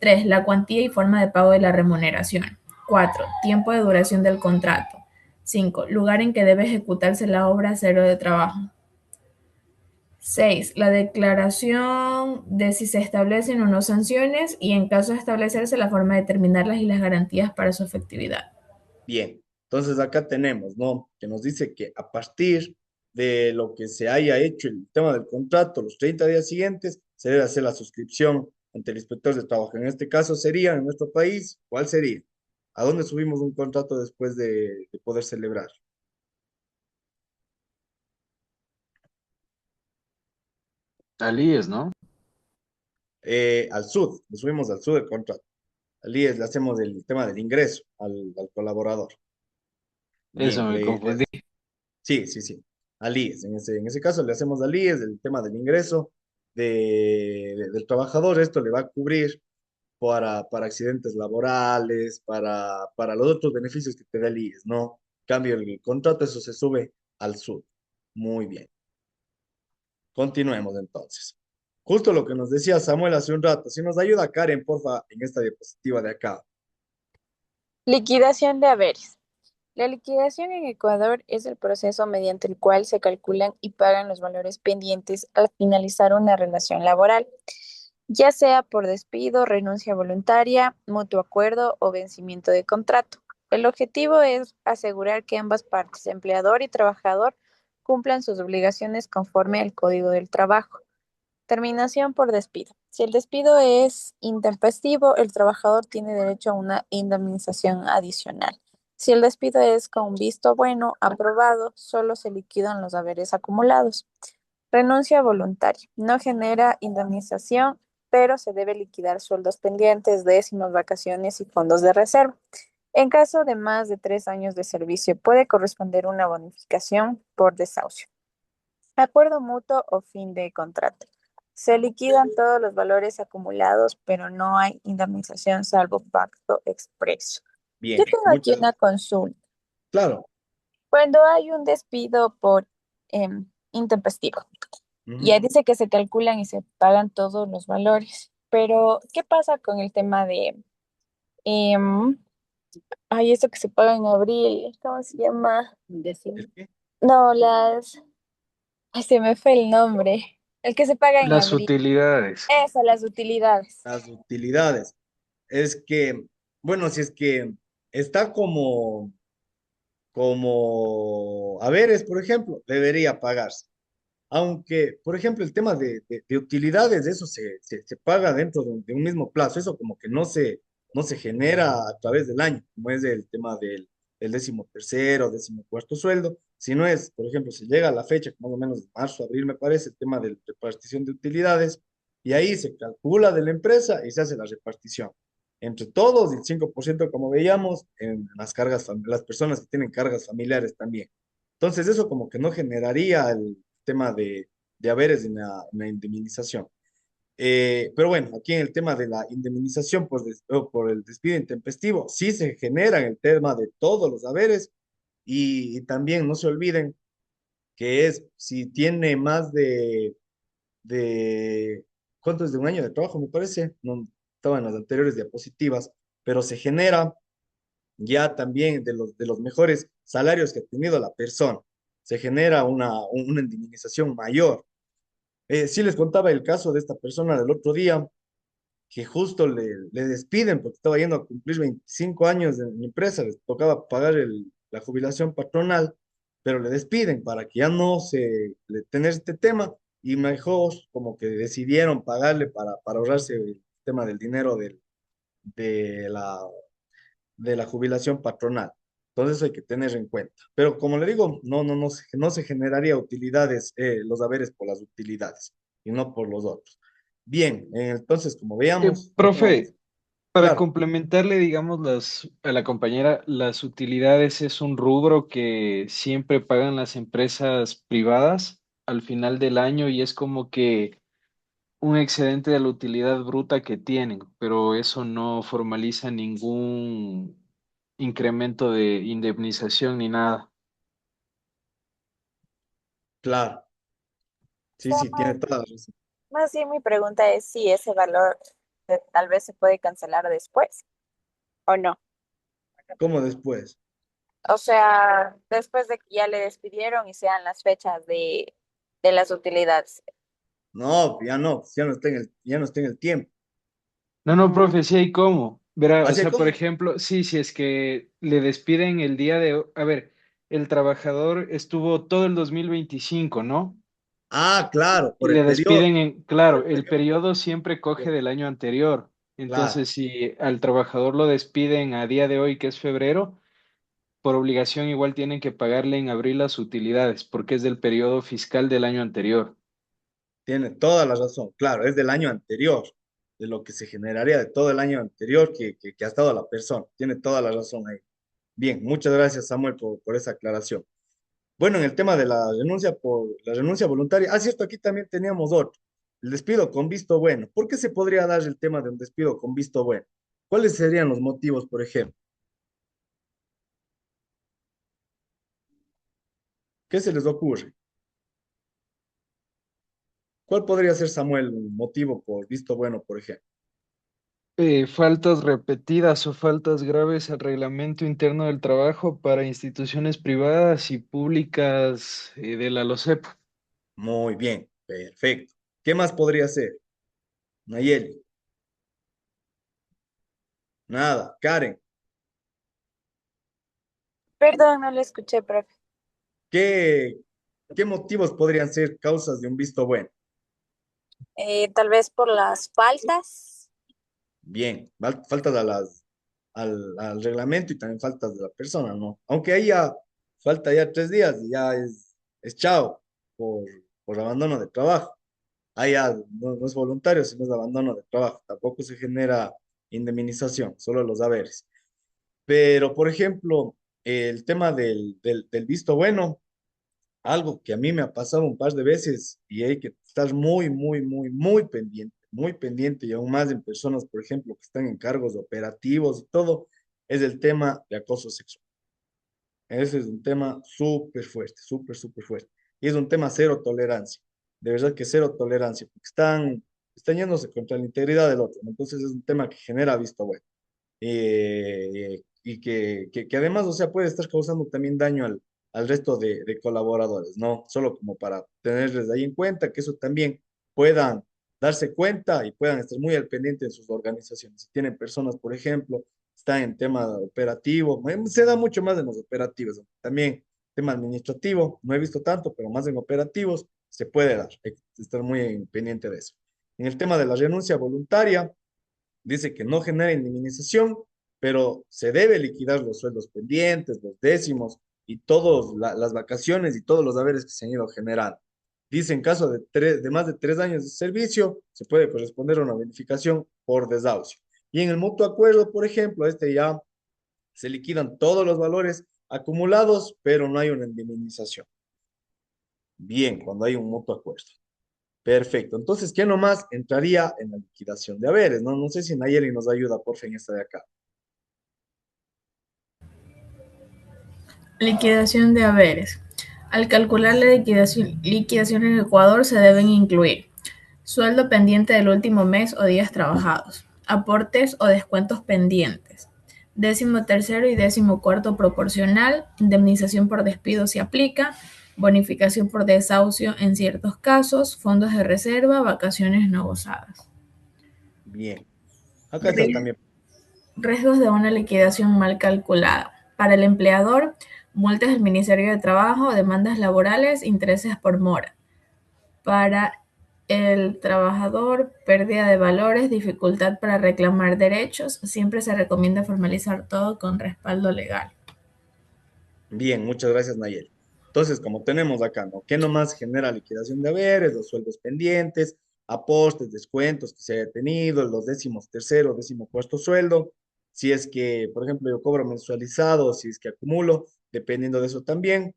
3. La cuantía y forma de pago de la remuneración. 4. Tiempo de duración del contrato. 5. Lugar en que debe ejecutarse la obra cero de trabajo. 6. La declaración de si se establecen o no sanciones y, en caso de establecerse, la forma de determinarlas y las garantías para su efectividad. Bien, entonces acá tenemos, ¿no? Que nos dice que a partir de lo que se haya hecho el tema del contrato, los 30 días siguientes, se debe hacer la suscripción ante el inspector de trabajo. En este caso sería, en nuestro país, ¿cuál sería? ¿A dónde subimos un contrato después de poder celebrar? Al IES, ¿no? Al SUD, lo subimos al SUD el contrato. Al IES le hacemos el tema del ingreso al colaborador. Eso Bien, me confundí. sí, sí, sí, al IES. En ese caso le hacemos al IES el tema del ingreso del trabajador. Esto le va a cubrir para accidentes laborales, para los otros beneficios que te da el IES, ¿no? Cambio el contrato, eso se sube al SUD. Muy bien. Continuemos entonces. Justo lo que nos decía Samuel hace un rato. Si nos ayuda Karen, porfa, en esta diapositiva de acá. Liquidación de haberes. La liquidación en Ecuador es el proceso mediante el cual se calculan y pagan los valores pendientes al finalizar una relación laboral, ya sea por despido, renuncia voluntaria, mutuo acuerdo o vencimiento de contrato. El objetivo es asegurar que ambas partes, empleador y trabajador, cumplan sus obligaciones conforme al Código del Trabajo. Terminación por despido. Si el despido es intempestivo, el trabajador tiene derecho a una indemnización adicional. Si el despido es con visto bueno, aprobado, solo se liquidan los haberes acumulados. Renuncia voluntaria. No genera indemnización, pero se debe liquidar sueldos pendientes, décimos, vacaciones y fondos de reserva. En caso de más de 3 años de servicio, puede corresponder una bonificación por desahucio. Acuerdo mutuo o fin de contrato. Se liquidan todos los valores acumulados, pero no hay indemnización salvo pacto expreso. Yo Bien, tengo aquí muchas, una consulta. claro. Cuando hay un despido por intempestivo, Ujú. ya dice que se calculan y se pagan todos los valores, pero ¿qué pasa con el tema de, em, ay, esto que se paga en abril? ¿Cómo se llama? ¿El qué? No, ay, se me fue el nombre. El que se paga en Las abril. utilidades. Eso, las utilidades. Las utilidades. Es que, bueno, si es que está como haberes, por ejemplo, debería pagarse. Aunque, por ejemplo, el tema de utilidades, eso se paga dentro de un mismo plazo, eso como que no se genera a través del año, como es el tema del 13º, 14º sueldo, sino es, por ejemplo, se llega a la fecha, más o menos de marzo, abril, me parece, el tema de repartición de utilidades, y ahí se calcula de la empresa y se hace la repartición. Entre todos, el 5% como veíamos, en las personas que tienen cargas familiares también. Entonces, eso como que no generaría el tema de haberes en la indemnización. Pero bueno, aquí en el tema de la indemnización por el despido intempestivo, sí se genera en el tema de todos los haberes y también no se olviden que es si tiene más de ¿cuánto es de un año de trabajo? Me parece, no estaba en las anteriores diapositivas, pero se genera ya también de los mejores salarios que ha tenido la persona. Se genera una indemnización mayor. Sí les contaba el caso de esta persona del otro día, que justo le despiden porque estaba yendo a cumplir 25 años en la empresa, les tocaba pagar la jubilación patronal, pero le despiden para que ya no tener este tema y mejor como que decidieron pagarle para ahorrarse el tema del dinero de la, de la jubilación patronal. Entonces eso hay que tener en cuenta. Pero como le digo, no se generaría utilidades, los haberes por las utilidades y no por los otros. Bien, entonces como veamos, Profe, para claro, complementarle, digamos, a la compañera, las utilidades es un rubro que siempre pagan las empresas privadas al final del año y es como que un excedente de la utilidad bruta que tienen, pero eso no formaliza ningún incremento de indemnización ni nada. claro, O sí, sea, sí, tiene toda la razón. más bien mi pregunta es si ese valor tal vez se puede cancelar después o no. ¿Cómo después? O sea, después de que ya le despidieron y sean las fechas de las utilidades. No, ya no está en el tiempo. No, no, profe, sí hay cómo. Verá, o Así sea, por como, ejemplo, sí, si es que le despiden el día de, a ver, el trabajador estuvo todo el 2025, ¿no? Ah, claro, Y por el le periodo. despiden Por claro, el el periodo. periodo siempre coge del año anterior. Claro, Entonces, si al trabajador lo despiden a día de hoy, que es febrero, por obligación igual tienen que pagarle en abril las utilidades, porque es del periodo fiscal del año anterior. tiene toda la razón. Claro, es del año anterior, de lo que se generaría de todo el año anterior que ha estado la persona. Tiene toda la razón ahí. Bien, muchas gracias, Samuel, por esa aclaración. Bueno, en el tema de la renuncia voluntaria, cierto, aquí también teníamos otro, el despido con visto bueno. ¿Por qué se podría dar el tema de un despido con visto bueno? ¿Cuáles serían los motivos, por ejemplo? ¿Qué se les ocurre? ¿Cuál podría ser, Samuel, un motivo por visto bueno, por ejemplo? Faltas repetidas o faltas graves al reglamento interno del trabajo para instituciones privadas y públicas de la LOCEP. Muy bien, perfecto. ¿Qué más podría ser? Nayeli, nada. Karen, Perdón, no lo escuché, profe. ¿qué, qué motivos podrían ser causas de un visto bueno? Tal vez por las faltas. Bien, faltas al reglamento y también faltas de la persona, ¿no? Aunque ahí ya falta ya 3 días y ya es chao por, por abandono de trabajo. Ahí ya no es voluntario, sino es abandono de trabajo. Tampoco se genera indemnización, solo los haberes. Pero, por ejemplo, el tema del visto bueno, algo que a mí me ha pasado un par de veces y hay que estar muy pendiente y aún más en personas, por ejemplo, que están en cargos operativos y todo, es el tema de acoso sexual. Ese es un tema súper fuerte, súper fuerte. Y es un tema cero tolerancia. De verdad que cero tolerancia, porque están yéndose contra la integridad del otro, ¿no? Entonces es un tema que genera visto bueno y que además, o sea, puede estar causando también daño al resto de colaboradores, ¿no? Solo como para tenerles ahí en cuenta que eso también puedan darse cuenta y puedan estar muy al pendiente de sus organizaciones. Si tienen personas, por ejemplo, están en tema operativo, se da mucho más en los operativos, ¿no? También tema administrativo, no he visto tanto, pero más en operativos se puede dar, hay que estar muy pendiente de eso. En el tema de la renuncia voluntaria, dice que no genera indemnización, pero se debe liquidar los sueldos pendientes, los décimos y todas las vacaciones y todos los haberes que se han ido generando. Dice, en caso de más de 3 años de servicio, se puede corresponder a una bonificación por desahucio. Y en el mutuo acuerdo, por ejemplo, ya se liquidan todos los valores acumulados, pero no hay una indemnización. Bien, cuando hay un mutuo acuerdo. Perfecto. Entonces, ¿qué nomás entraría en la liquidación de haberes? No, no sé si Nayeli nos ayuda, por fin, esta de acá. Liquidación de haberes. Al calcular la liquidación en Ecuador se deben incluir sueldo pendiente del último mes o días trabajados, aportes o descuentos pendientes, 13º y 14º proporcional, indemnización por despido si aplica, bonificación por desahucio en ciertos casos, fondos de reserva, vacaciones no gozadas. Bien. Acá está también. Riesgos de una liquidación mal calculada. Para el empleador, multas del Ministerio de Trabajo, demandas laborales, intereses por mora. Para el trabajador, pérdida de valores, dificultad para reclamar derechos. Siempre se recomienda formalizar todo con respaldo legal. Bien, muchas gracias, Nayeli. Entonces, como tenemos acá, ¿no? ¿Qué nomás genera liquidación de haberes? Los sueldos pendientes, apostes, descuentos que se haya tenido, los 13º, 14º sueldo. Si es que, por ejemplo, yo cobro mensualizado, si es que acumulo, dependiendo de eso también.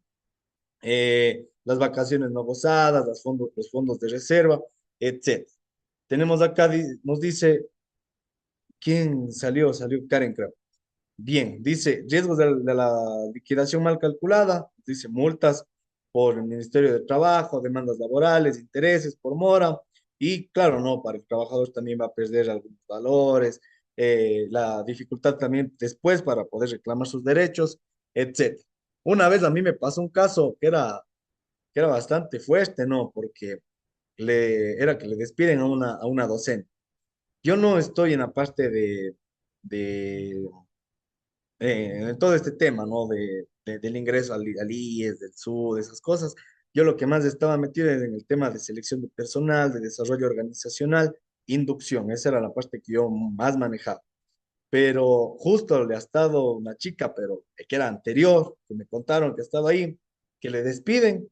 Las vacaciones no gozadas, los fondos de reserva, etcétera. Tenemos acá, nos dice, ¿quién salió? Salió Karen, creo. Bien, dice riesgos de la liquidación mal calculada, dice multas por el Ministerio de Trabajo, demandas laborales, intereses por mora, y claro, no, para el trabajador también va a perder algunos valores, la dificultad también después para poder reclamar sus derechos, etcétera. Una vez a mí me pasó un caso que era bastante fuerte, ¿no? Porque era que le despiden a una docente. Yo no estoy en la parte de en todo este tema, ¿no? del ingreso al IES, del SUD, esas cosas. Yo lo que más estaba metido era en el tema de selección de personal, de desarrollo organizacional, inducción. Esa era la parte que yo más manejaba. Pero justo le ha estado una chica, pero que era anterior, que me contaron que estaba ahí, que le despiden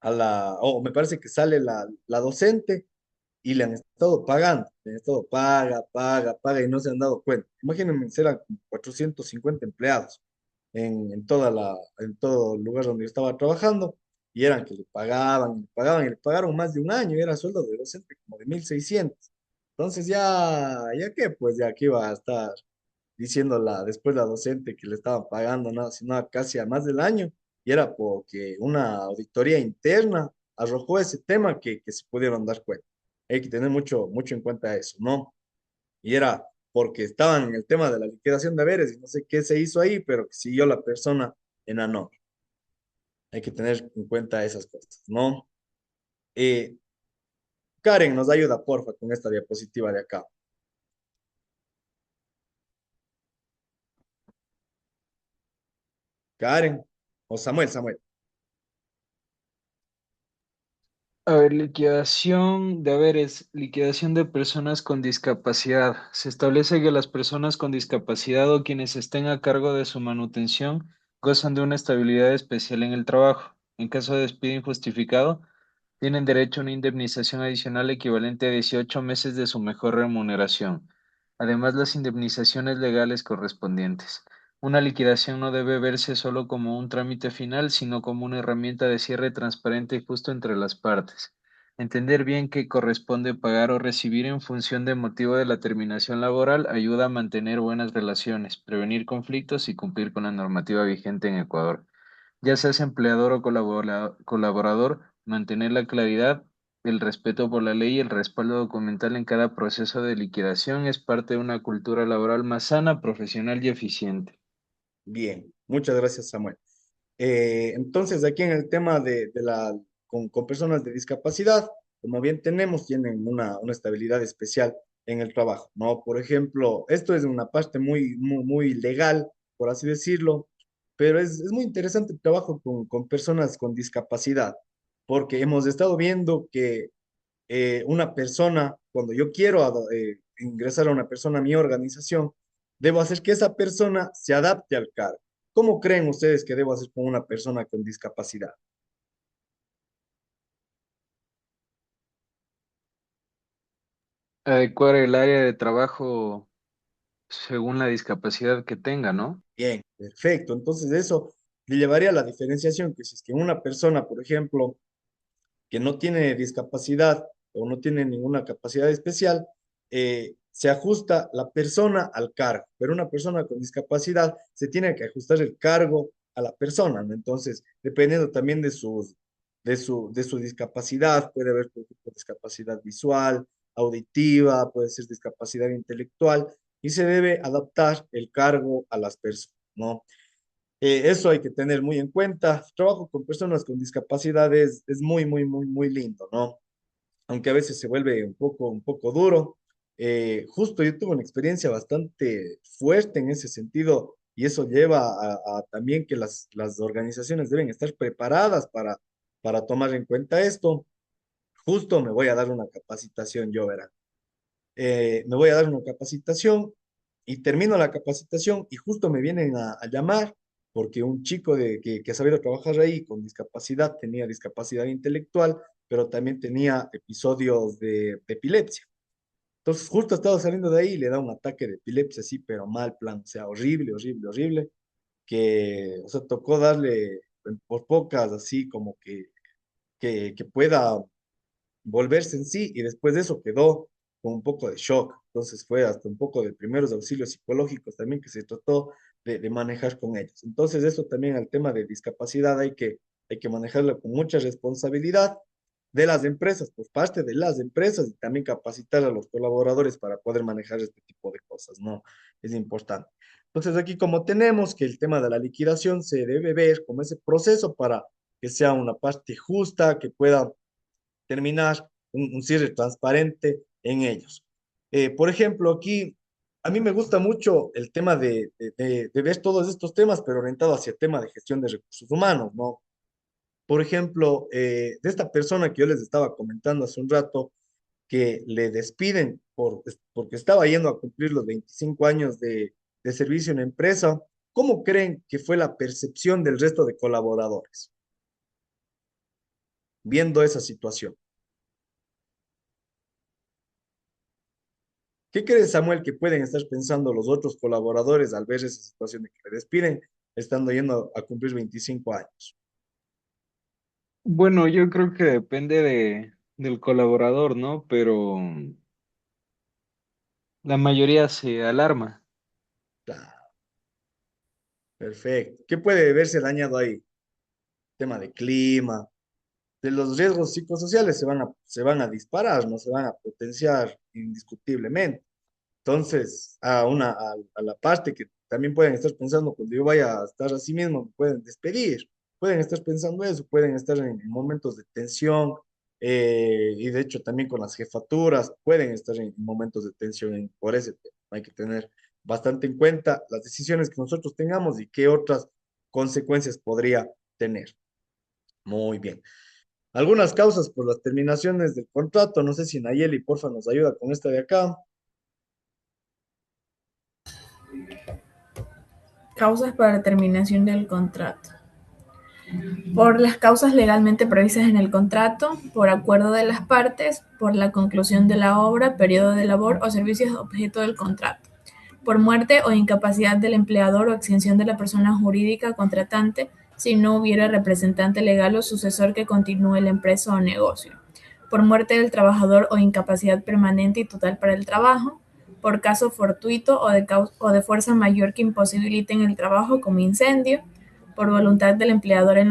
o me parece que sale la docente y le han estado pagando, le han estado paga y no se han dado cuenta. Imagínense, eran como 450 empleados en todo el lugar donde yo estaba trabajando y eran que le pagaron más de un año y era sueldo de docente como de 1.600. Entonces ya qué, pues ya aquí iba a estar diciéndola después la docente que le estaban pagando nada, sino casi a más del año, y era porque una auditoría interna arrojó ese tema que se pudieron dar cuenta. Hay que tener mucho en cuenta eso, ¿no? Y era porque estaban en el tema de la liquidación de haberes y no sé qué se hizo ahí, pero que siguió la persona en ANOR. Hay que tener en cuenta esas cosas, ¿no? Eh, Karen nos ayuda, porfa, con esta diapositiva de acá. Karen, o Samuel. A ver, liquidación de haberes, liquidación de personas con discapacidad. Se establece que las personas con discapacidad o quienes estén a cargo de su manutención gozan de una estabilidad especial en el trabajo. En caso de despido injustificado, tienen derecho a una indemnización adicional equivalente a 18 meses de su mejor remuneración. Además, las indemnizaciones legales correspondientes. Una liquidación no debe verse solo como un trámite final, sino como una herramienta de cierre transparente y justo entre las partes. Entender bien qué corresponde pagar o recibir en función del motivo de la terminación laboral ayuda a mantener buenas relaciones, prevenir conflictos y cumplir con la normativa vigente en Ecuador. Ya seas empleador o colaborador, mantener la claridad, el respeto por la ley y el respaldo documental en cada proceso de liquidación es parte de una cultura laboral más sana, profesional y eficiente. Bien, muchas gracias, Samuel. Entonces, aquí en el tema con personas de discapacidad, como bien tenemos, tienen una estabilidad especial en el trabajo, ¿no? Por ejemplo, esto es una parte muy legal, por así decirlo, pero es muy interesante el trabajo con personas con discapacidad, porque hemos estado viendo que una persona, cuando yo quiero ingresar a una persona a mi organización, debo hacer que esa persona se adapte al cargo. ¿Cómo creen ustedes que debo hacer con una persona con discapacidad? Adecuar el área de trabajo según la discapacidad que tenga, ¿no? Bien, perfecto. Entonces eso le llevaría a la diferenciación, que si es que una persona, por ejemplo, que no tiene discapacidad o no tiene ninguna capacidad especial, se ajusta la persona al cargo, pero una persona con discapacidad se tiene que ajustar el cargo a la persona, ¿no? Entonces, dependiendo también de su discapacidad, puede haber, por ejemplo, discapacidad visual, auditiva, puede ser discapacidad intelectual, y se debe adaptar el cargo a las personas, ¿no? Eso hay que tener muy en cuenta. Trabajo con personas con discapacidades es muy lindo, ¿no? Aunque a veces se vuelve un poco duro. Justo yo tuve una experiencia bastante fuerte en ese sentido y eso lleva a también que las organizaciones deben estar preparadas para tomar en cuenta esto. Justo me voy a dar una capacitación, yo verán. Me voy a dar una capacitación y termino la capacitación y justo me vienen a llamar porque un chico que ha sabido trabajar ahí con discapacidad, tenía discapacidad intelectual, pero también tenía episodios de epilepsia. Entonces justo estaba saliendo de ahí y le da un ataque de epilepsia así, pero mal plan, o sea, horrible, que, o sea, tocó darle por pocas así como que pueda volverse en sí y después de eso quedó con un poco de shock. Entonces fue hasta un poco de primeros auxilios psicológicos también que se trató de manejar con ellos. Entonces eso también al tema de discapacidad hay que manejarlo con mucha responsabilidad de las empresas, por parte de las empresas y también capacitar a los colaboradores para poder manejar este tipo de cosas, ¿no? Es importante. Entonces aquí como tenemos que el tema de la liquidación se debe ver como ese proceso para que sea una parte justa, que pueda terminar un cierre transparente en ellos. Por ejemplo, aquí a mí me gusta mucho el tema de ver todos estos temas, pero orientado hacia el tema de gestión de recursos humanos, ¿no? Por ejemplo, de esta persona que yo les estaba comentando hace un rato, que le despiden porque estaba yendo a cumplir los 25 años de servicio en la empresa, ¿cómo creen que fue la percepción del resto de colaboradores viendo esa situación? ¿Qué crees, Samuel, que pueden estar pensando los otros colaboradores al ver esa situación de que le despiden, estando yendo a cumplir 25 años? Bueno, yo creo que depende del colaborador, ¿no? Pero la mayoría se alarma. Claro, perfecto. ¿Qué puede verse dañado ahí? Tema de clima, de los riesgos psicosociales se van a disparar, no se van a potenciar indiscutiblemente. Entonces, a la parte que también pueden estar pensando, cuando yo vaya a estar así mismo, me pueden despedir. Pueden estar pensando eso, pueden estar en momentos de tensión, y de hecho también con las jefaturas, pueden estar en momentos de tensión por ese tema. Hay que tener bastante en cuenta las decisiones que nosotros tengamos y qué otras consecuencias podría tener. Muy bien. Algunas causas por las terminaciones del contrato, no sé si Nayeli, porfa, nos ayuda con esta de acá. Causas para terminación del contrato. Por las causas legalmente previstas en el contrato, por acuerdo de las partes, por la conclusión de la obra, periodo de labor o servicios objeto del contrato, por muerte o incapacidad del empleador o extinción de la persona jurídica contratante si no hubiera representante legal o sucesor que continúe la empresa o negocio, por muerte del trabajador o incapacidad permanente y total para el trabajo, por caso fortuito o de fuerza mayor que imposibiliten el trabajo como incendio, por voluntad del empleador en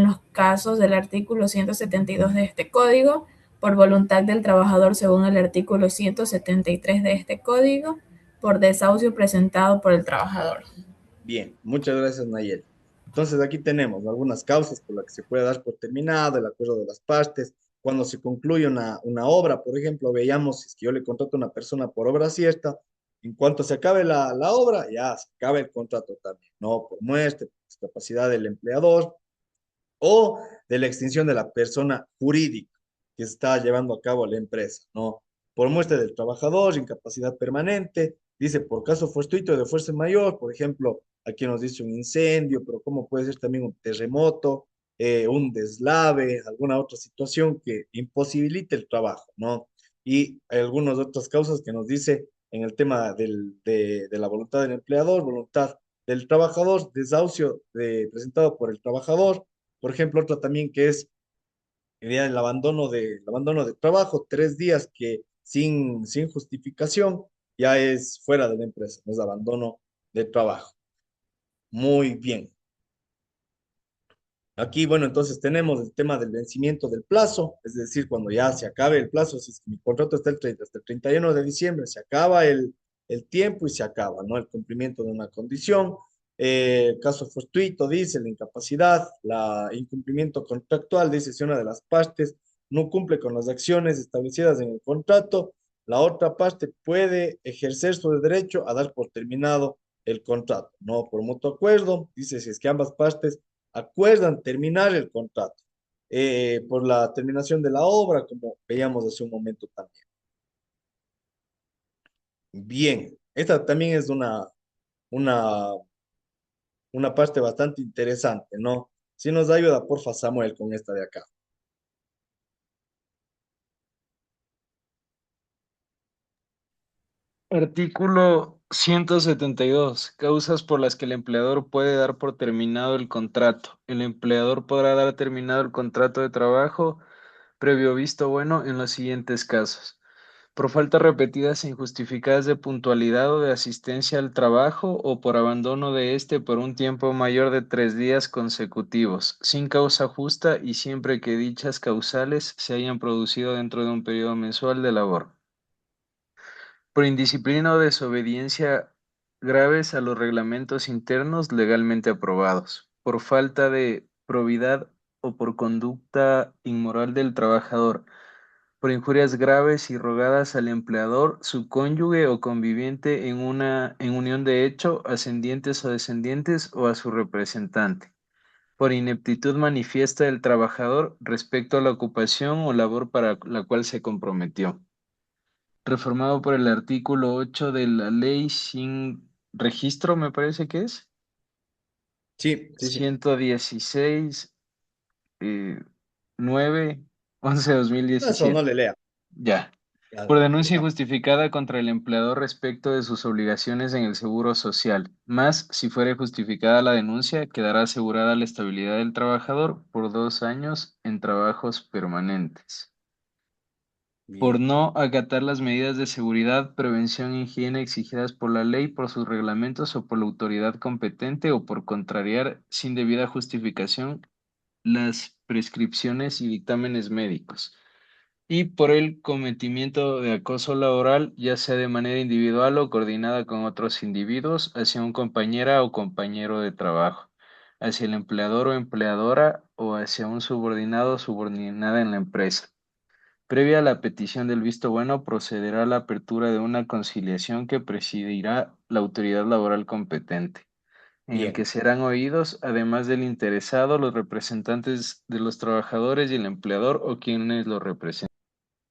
los casos del artículo 172 de este Código, por voluntad del trabajador según el artículo 173 de este Código, por desahucio presentado por el trabajador. Bien, muchas gracias, Nayeli. Entonces, aquí tenemos algunas causas por las que se puede dar por terminado el acuerdo de las partes. Cuando se concluye una obra, por ejemplo, veíamos, si es que yo le contrato a una persona por obra cierta, en cuanto se acabe la obra, ya se acaba el contrato también, ¿no? Por muerte, por discapacidad del empleador o de la extinción de la persona jurídica que está llevando a cabo la empresa, ¿no? Por muerte del trabajador, incapacidad permanente, dice por caso fortuito de fuerza mayor, por ejemplo, aquí nos dice un incendio, pero como puede ser también un terremoto, un deslave, alguna otra situación que imposibilite el trabajo, ¿no? Y hay algunas otras causas que nos dice en el tema de la voluntad del empleador, voluntad del trabajador, desahucio presentado por el trabajador, por ejemplo, otra también que es el abandono de trabajo, 3 días que sin justificación ya es fuera de la empresa, no es abandono de trabajo. Muy bien. Aquí, bueno, entonces tenemos el tema del vencimiento del plazo, es decir, cuando ya se acabe el plazo, si es que mi contrato está hasta el 31 de diciembre, se acaba el tiempo y se acaba, ¿no? El cumplimiento de una condición. El caso fortuito dice la incapacidad, la incumplimiento contractual, dice si una de las partes no cumple con las acciones establecidas en el contrato, la otra parte puede ejercer su derecho a dar por terminado el contrato, ¿no? Por mutuo acuerdo, dice si es que ambas partes acuerdan terminar el contrato por la terminación de la obra, como veíamos hace un momento también. Bien, esta también es una, una parte bastante interesante, ¿no? Si nos ayuda, porfa, Samuel, con esta de acá. Artículo 172. Causas por las que el empleador puede dar por terminado el contrato. El empleador podrá dar terminado el contrato de trabajo previo visto bueno en los siguientes casos: por faltas repetidas e injustificadas de puntualidad o de asistencia al trabajo o por abandono de éste por un tiempo mayor de 3 días consecutivos, sin causa justa y siempre que dichas causales se hayan producido dentro de un periodo mensual de labor. Por indisciplina o desobediencia graves a los reglamentos internos legalmente aprobados, por falta de probidad o por conducta inmoral del trabajador, por injurias graves y rogadas al empleador, su cónyuge o conviviente en unión de hecho, ascendientes o descendientes, o a su representante, por ineptitud manifiesta del trabajador respecto a la ocupación o labor para la cual se comprometió. Reformado por el artículo 8 de la ley sin registro, me parece que es, Sí, sí, sí. 116, 9, 11 Eso no 2017. le lea. Ya. Ya, Por denuncia sigamos. injustificada contra el empleador respecto de sus obligaciones en el seguro social, más si fuere justificada la denuncia, quedará asegurada la estabilidad del trabajador por 2 años en trabajos permanentes. Por Bien, no acatar las medidas de seguridad, prevención e higiene exigidas por la ley, por sus reglamentos o por la autoridad competente, o por contrariar sin debida justificación las prescripciones y dictámenes médicos, y por el cometimiento de acoso laboral, ya sea de manera individual o coordinada con otros individuos, hacia un compañera o compañero de trabajo, hacia el empleador o empleadora, o hacia un subordinado o subordinada en la empresa. Previa a la petición del visto bueno, procederá a la apertura de una conciliación que presidirá la autoridad laboral competente, en el bien, que serán oídos, además del interesado, los representantes de los trabajadores y el empleador o quienes lo representen.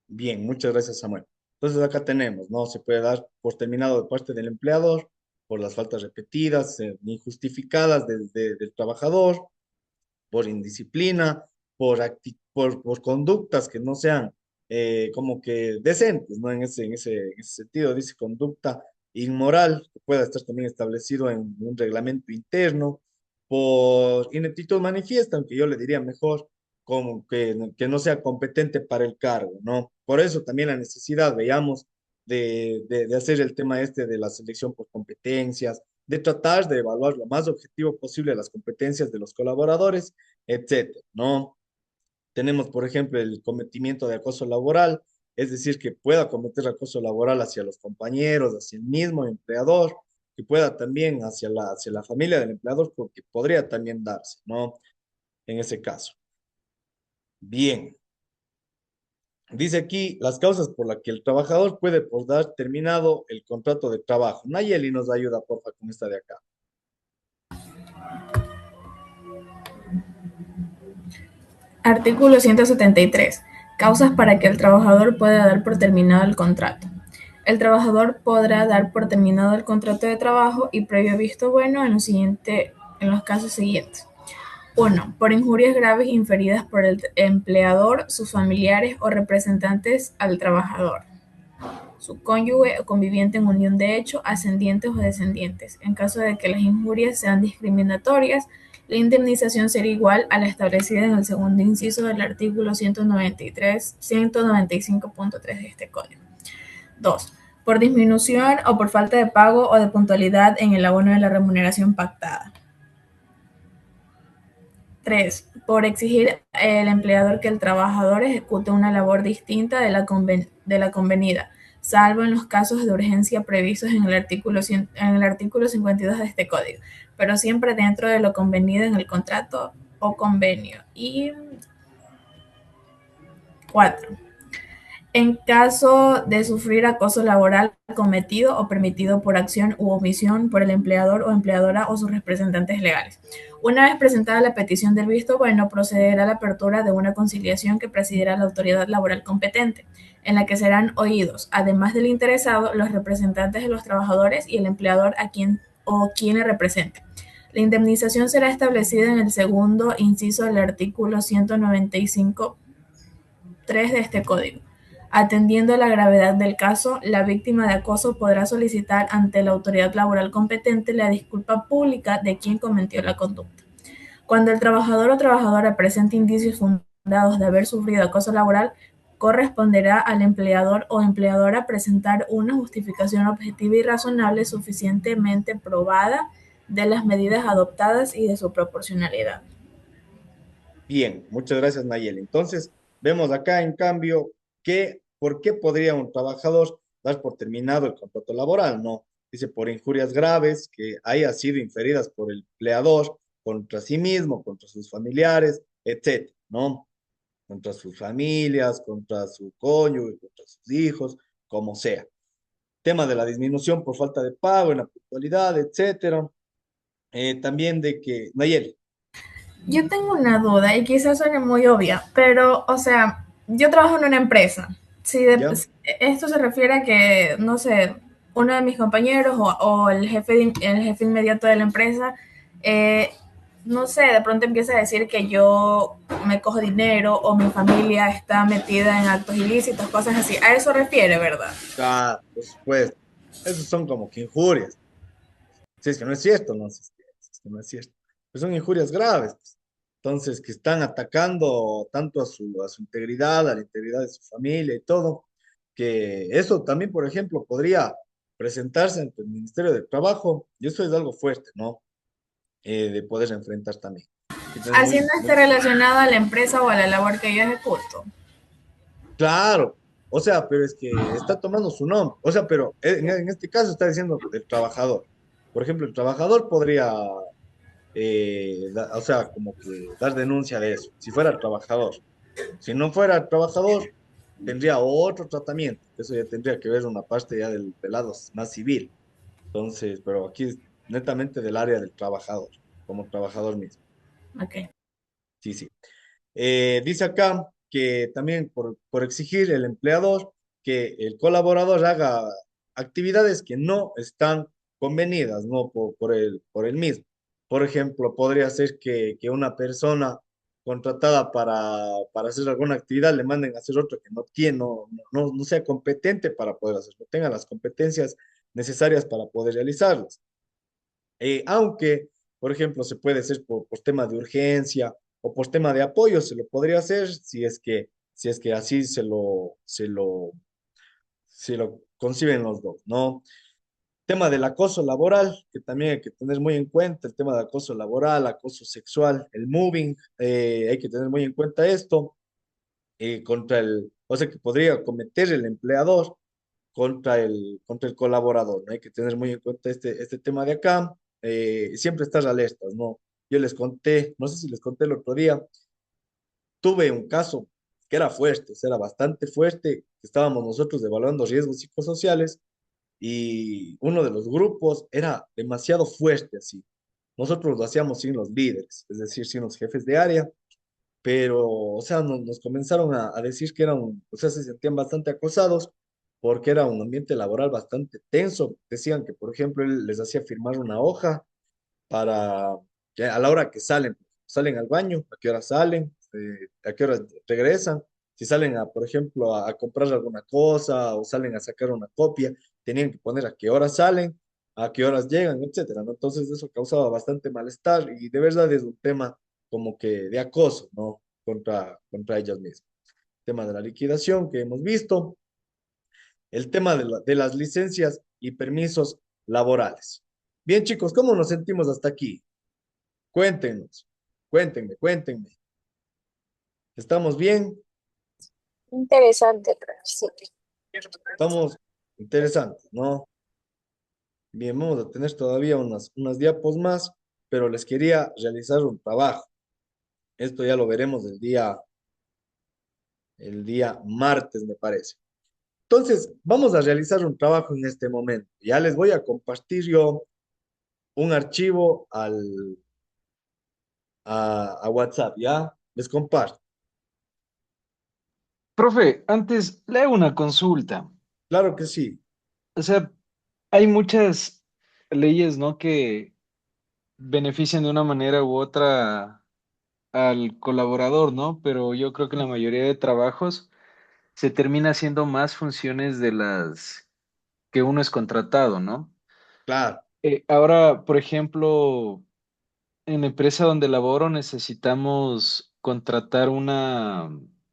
bien. Muchas gracias, Samuel. Entonces acá tenemos, ¿no? Se puede dar por terminado de parte del empleador por las faltas repetidas, injustificadas del trabajador, por indisciplina, por conductas que no sean como que decentes, ¿no? En ese sentido, dice conducta inmoral, que pueda estar también establecido en un reglamento interno, por ineptitud manifiesta, aunque yo le diría mejor como que no sea competente para el cargo, ¿no? Por eso también la necesidad, veamos, de hacer el tema este de la selección por competencias, de tratar de evaluar lo más objetivo posible las competencias de los colaboradores, etcétera, ¿no? Tenemos, por ejemplo, el cometimiento de acoso laboral, es decir, que pueda cometer acoso laboral hacia los compañeros, hacia el mismo empleador, que pueda también hacia la familia del empleador, porque podría también darse, ¿no? En ese caso. Bien. Dice aquí las causas por las que el trabajador puede por dar terminado el contrato de trabajo. Nayeli nos ayuda, porfa, con esta de acá. Artículo 173. Causas para que el trabajador pueda dar por terminado el contrato. El trabajador podrá dar por terminado el contrato de trabajo y previo visto bueno en los casos siguientes. 1. Por injurias graves inferidas por el empleador, sus familiares o representantes al trabajador, su cónyuge o conviviente en unión de hecho, ascendientes o descendientes. En caso de que las injurias sean discriminatorias, la indemnización será igual a la establecida en el segundo inciso del artículo 195.3 de este Código. 2. Por disminución o por falta de pago o de puntualidad en el abono de la remuneración pactada. 3. Por exigir el empleador que el trabajador ejecute una labor distinta de la convenida, salvo en los casos de urgencia previstos en el artículo 52 de este Código, pero siempre dentro de lo convenido en el contrato o convenio. Y 4. En caso de sufrir acoso laboral cometido o permitido por acción u omisión por el empleador o empleadora o sus representantes legales. Una vez presentada la petición del visto bueno, procederá a la apertura de una conciliación que presidirá la autoridad laboral competente, en la que serán oídos, además del interesado, los representantes de los trabajadores y el empleador a quien le represente. La indemnización será establecida en el segundo inciso del artículo 195.3 de este Código. Atendiendo a la gravedad del caso, la víctima de acoso podrá solicitar ante la autoridad laboral competente la disculpa pública de quien cometió la conducta. Cuando el trabajador o trabajadora presente indicios fundados de haber sufrido acoso laboral, corresponderá al empleador o empleadora presentar una justificación objetiva y razonable suficientemente probada de las medidas adoptadas y de su proporcionalidad. Bien, muchas gracias, Nayeli. Entonces, vemos acá, en cambio, que por qué podría un trabajador dar por terminado el contrato laboral, ¿no? Dice por injurias graves que haya sido inferidas por el empleador contra sí mismo, contra sus familiares, etcétera, ¿no? contra sus familias, contra su cónyuge, contra sus hijos, como sea. Tema de la disminución por falta de pago en la puntualidad, etcétera. También de que, Nayeli, Yo tengo una duda y quizás suene muy obvia, pero, o sea, yo trabajo en una empresa. ¿ya? Si esto se refiere a que, no sé, uno de mis compañeros o el jefe inmediato de la empresa, eh, no sé, de pronto empieza a decir que yo me cojo dinero o mi familia está metida en actos ilícitos, cosas así. A eso refiere, ¿verdad? Ah, por supuesto. Esos son como que injurias. Si es que no es cierto, no, si es que no es cierto. Pues son injurias graves, pues. Entonces, que están atacando tanto a su integridad, a la integridad de su familia y todo, que eso también, por ejemplo, podría presentarse ante el Ministerio del Trabajo, y eso es algo fuerte, ¿no? De poder enfrentar también. Hay que tener Así no muy, esté muy relacionado a la empresa o a la labor que yo ejecuto. claro. O sea, pero es que está tomando su nombre. O sea, pero en este caso está diciendo el trabajador. Por ejemplo, el trabajador podría o sea, como que dar denuncia de eso, si fuera trabajador. Si no fuera trabajador, tendría otro tratamiento, eso ya tendría que ver una parte ya del lado más civil. Entonces, pero aquí es netamente del área del trabajador, como trabajador mismo. Ok. Sí, sí. Dice acá que también por exigir el empleador que el colaborador haga actividades que no están convenidas, ¿no? Por el mismo. Por ejemplo, podría ser que una persona contratada para hacer alguna actividad le manden a hacer otra que no tiene, no sea competente para poder hacerlo, no tenga las competencias necesarias para poder realizarlas. Aunque, por ejemplo, se puede hacer por tema de urgencia o por tema de apoyo, se lo podría hacer si es que así se lo conciben los dos, ¿no? Tema del acoso laboral, que también hay que tener muy en cuenta, el tema del acoso laboral, acoso sexual, el moving, hay que tener muy en cuenta esto, o sea, que podría cometer el empleador contra el colaborador, ¿no? Hay que tener muy en cuenta este tema de acá, siempre estar alertas, ¿no? Yo les conté, no sé si les conté el otro día, tuve un caso que era fuerte, o sea, era bastante fuerte, estábamos nosotros evaluando riesgos psicosociales y uno de los grupos era demasiado fuerte, así. Nosotros lo hacíamos sin los líderes, es decir, sin los jefes de área, pero, o sea, nos comenzaron a decir que eran, o sea, se sentían bastante acosados porque era un ambiente laboral bastante tenso. Decían que, por ejemplo, él les hacía firmar una hoja para que a la hora que salen al baño, a qué hora salen, a qué hora regresan, si salen a, por ejemplo, a comprar alguna cosa o salen a sacar una copia, tenían que poner a qué hora salen, a qué horas llegan, etcétera, ¿no? Entonces eso causaba bastante malestar y de verdad es un tema como que de acoso, ¿no? Contra ellos mismos. Tema de la liquidación que hemos visto, el tema de las licencias y permisos laborales. Bien, chicos, ¿cómo nos sentimos hasta aquí? Cuéntenos, cuéntenme. ¿Estamos bien? Interesante, pero sí. Estamos interesantes, ¿no? Bien, vamos a tener todavía unas diapos más, pero les quería realizar un trabajo. Esto ya lo veremos el día martes, me parece. Entonces, vamos a realizar un trabajo en este momento. Ya les voy a compartir yo un archivo a WhatsApp, ¿ya? Les comparto. Profe, antes le hago una consulta. Claro que sí, O sea, hay muchas leyes, ¿no? Que benefician de una manera u otra al colaborador, ¿no? Pero yo creo que en la mayoría de trabajos se termina haciendo más funciones de las que uno es contratado, ¿no? claro. Ahora, por ejemplo, en la empresa donde laboro necesitamos contratar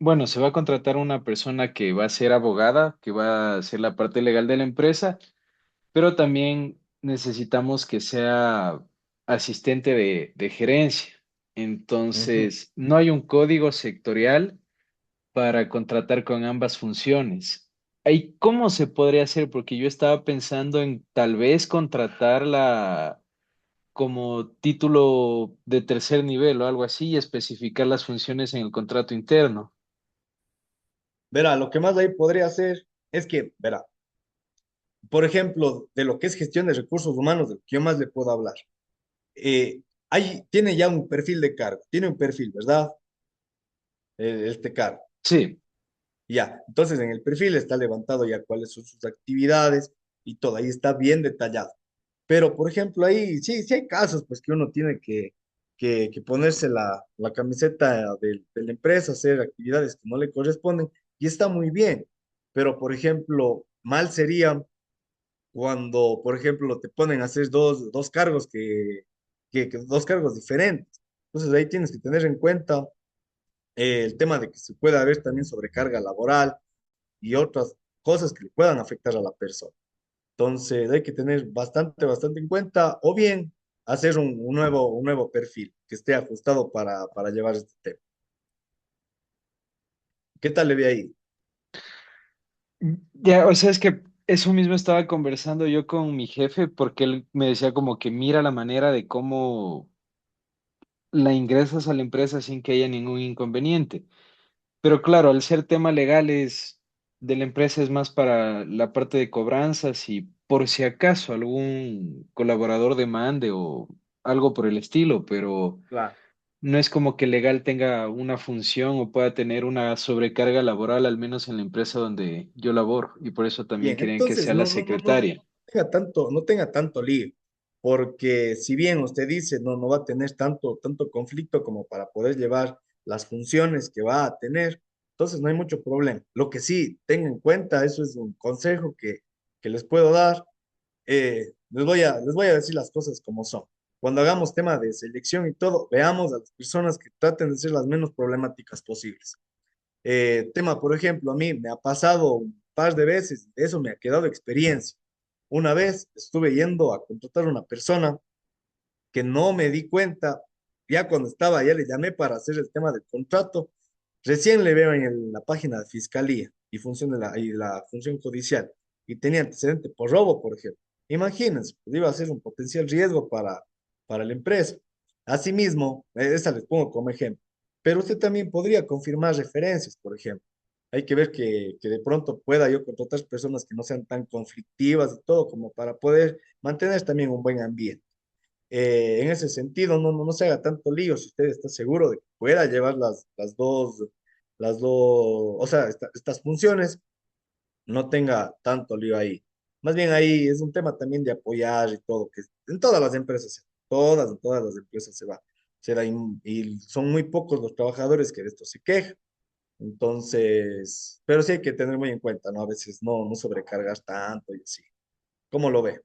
bueno, se va a contratar una persona que va a ser abogada, que va a ser la parte legal de la empresa, pero también necesitamos que sea asistente de gerencia. Ujú. Entonces, no hay un código sectorial para contratar con ambas funciones. Ahí, ¿cómo se podría hacer? Porque yo estaba pensando en tal vez contratarla como título de tercer nivel o algo así y especificar las funciones en el contrato interno. Verá, lo que más ahí podría hacer es que, verá, por ejemplo, de lo que es gestión de recursos humanos, de lo que yo más le puedo hablar. Tiene ya un perfil de cargo, tiene un perfil, ¿verdad? Este cargo. Sí, Ya, entonces en el perfil está levantado ya cuáles son sus actividades y todo, ahí está bien detallado. Pero, por ejemplo, ahí sí, sí hay casos, pues que uno tiene que ponerse la camiseta de la empresa, hacer actividades que no le corresponden, y está muy bien. Pero, por ejemplo, mal sería cuando, por ejemplo, te ponen a hacer dos cargos que dos cargos diferentes. Entonces ahí tienes que tener en cuenta el tema de que se puede haber también sobrecarga laboral y otras cosas que le puedan afectar a la persona. Entonces hay que tener bastante en cuenta o bien hacer un nuevo perfil que esté ajustado para llevar este tema. ¿Qué tal le ve ahí? ya, o sea, es que eso mismo estaba conversando yo con mi jefe porque él me decía como que mira la manera de cómo la ingresas a la empresa sin que haya ningún inconveniente. Pero claro, al ser tema legales de la empresa es más para la parte de cobranzas y por si acaso algún colaborador demande o algo por el estilo, pero Claro. no es como que legal tenga una función o pueda tener una sobrecarga laboral, al menos en la empresa donde yo laboro, y por eso también Bien, querían que entonces sea la secretaria. no tenga tanto lío, porque si bien usted dice no va a tener tanto conflicto como para poder llevar las funciones que va a tener, entonces no hay mucho problema. Lo que sí tenga en cuenta, eso es un consejo que les puedo dar, les voy a decir las cosas como son. Cuando hagamos tema de selección y todo, veamos a las personas que traten de ser las menos problemáticas posibles. Tema, por ejemplo, a mí me ha pasado un par de veces, de eso me ha quedado experiencia. Una vez estuve yendo a contratar a una persona que no me di cuenta, ya cuando estaba, ya le llamé para hacer el tema del contrato, recién le veo en la página de fiscalía y la función judicial, y tenía antecedente por robo, por ejemplo. Imagínense, pues iba a ser un potencial riesgo para la empresa. Asimismo, esa les pongo como ejemplo, pero usted también podría confirmar referencias, por ejemplo. Hay que ver que de pronto pueda yo contratar personas que no sean tan conflictivas y todo, como para poder mantener también un buen ambiente. En ese sentido, no se haga tanto lío si usted está seguro de que pueda llevar las dos, o sea, estas funciones, no tenga tanto lío ahí. Más bien ahí es un tema también de apoyar y todo, que en todas las empresas, en todas las empresas se da y son muy pocos los trabajadores que de esto se quejan. Entonces, pero sí hay que tener muy en cuenta, ¿no? A veces no sobrecargar tanto y así. ¿Cómo lo ve?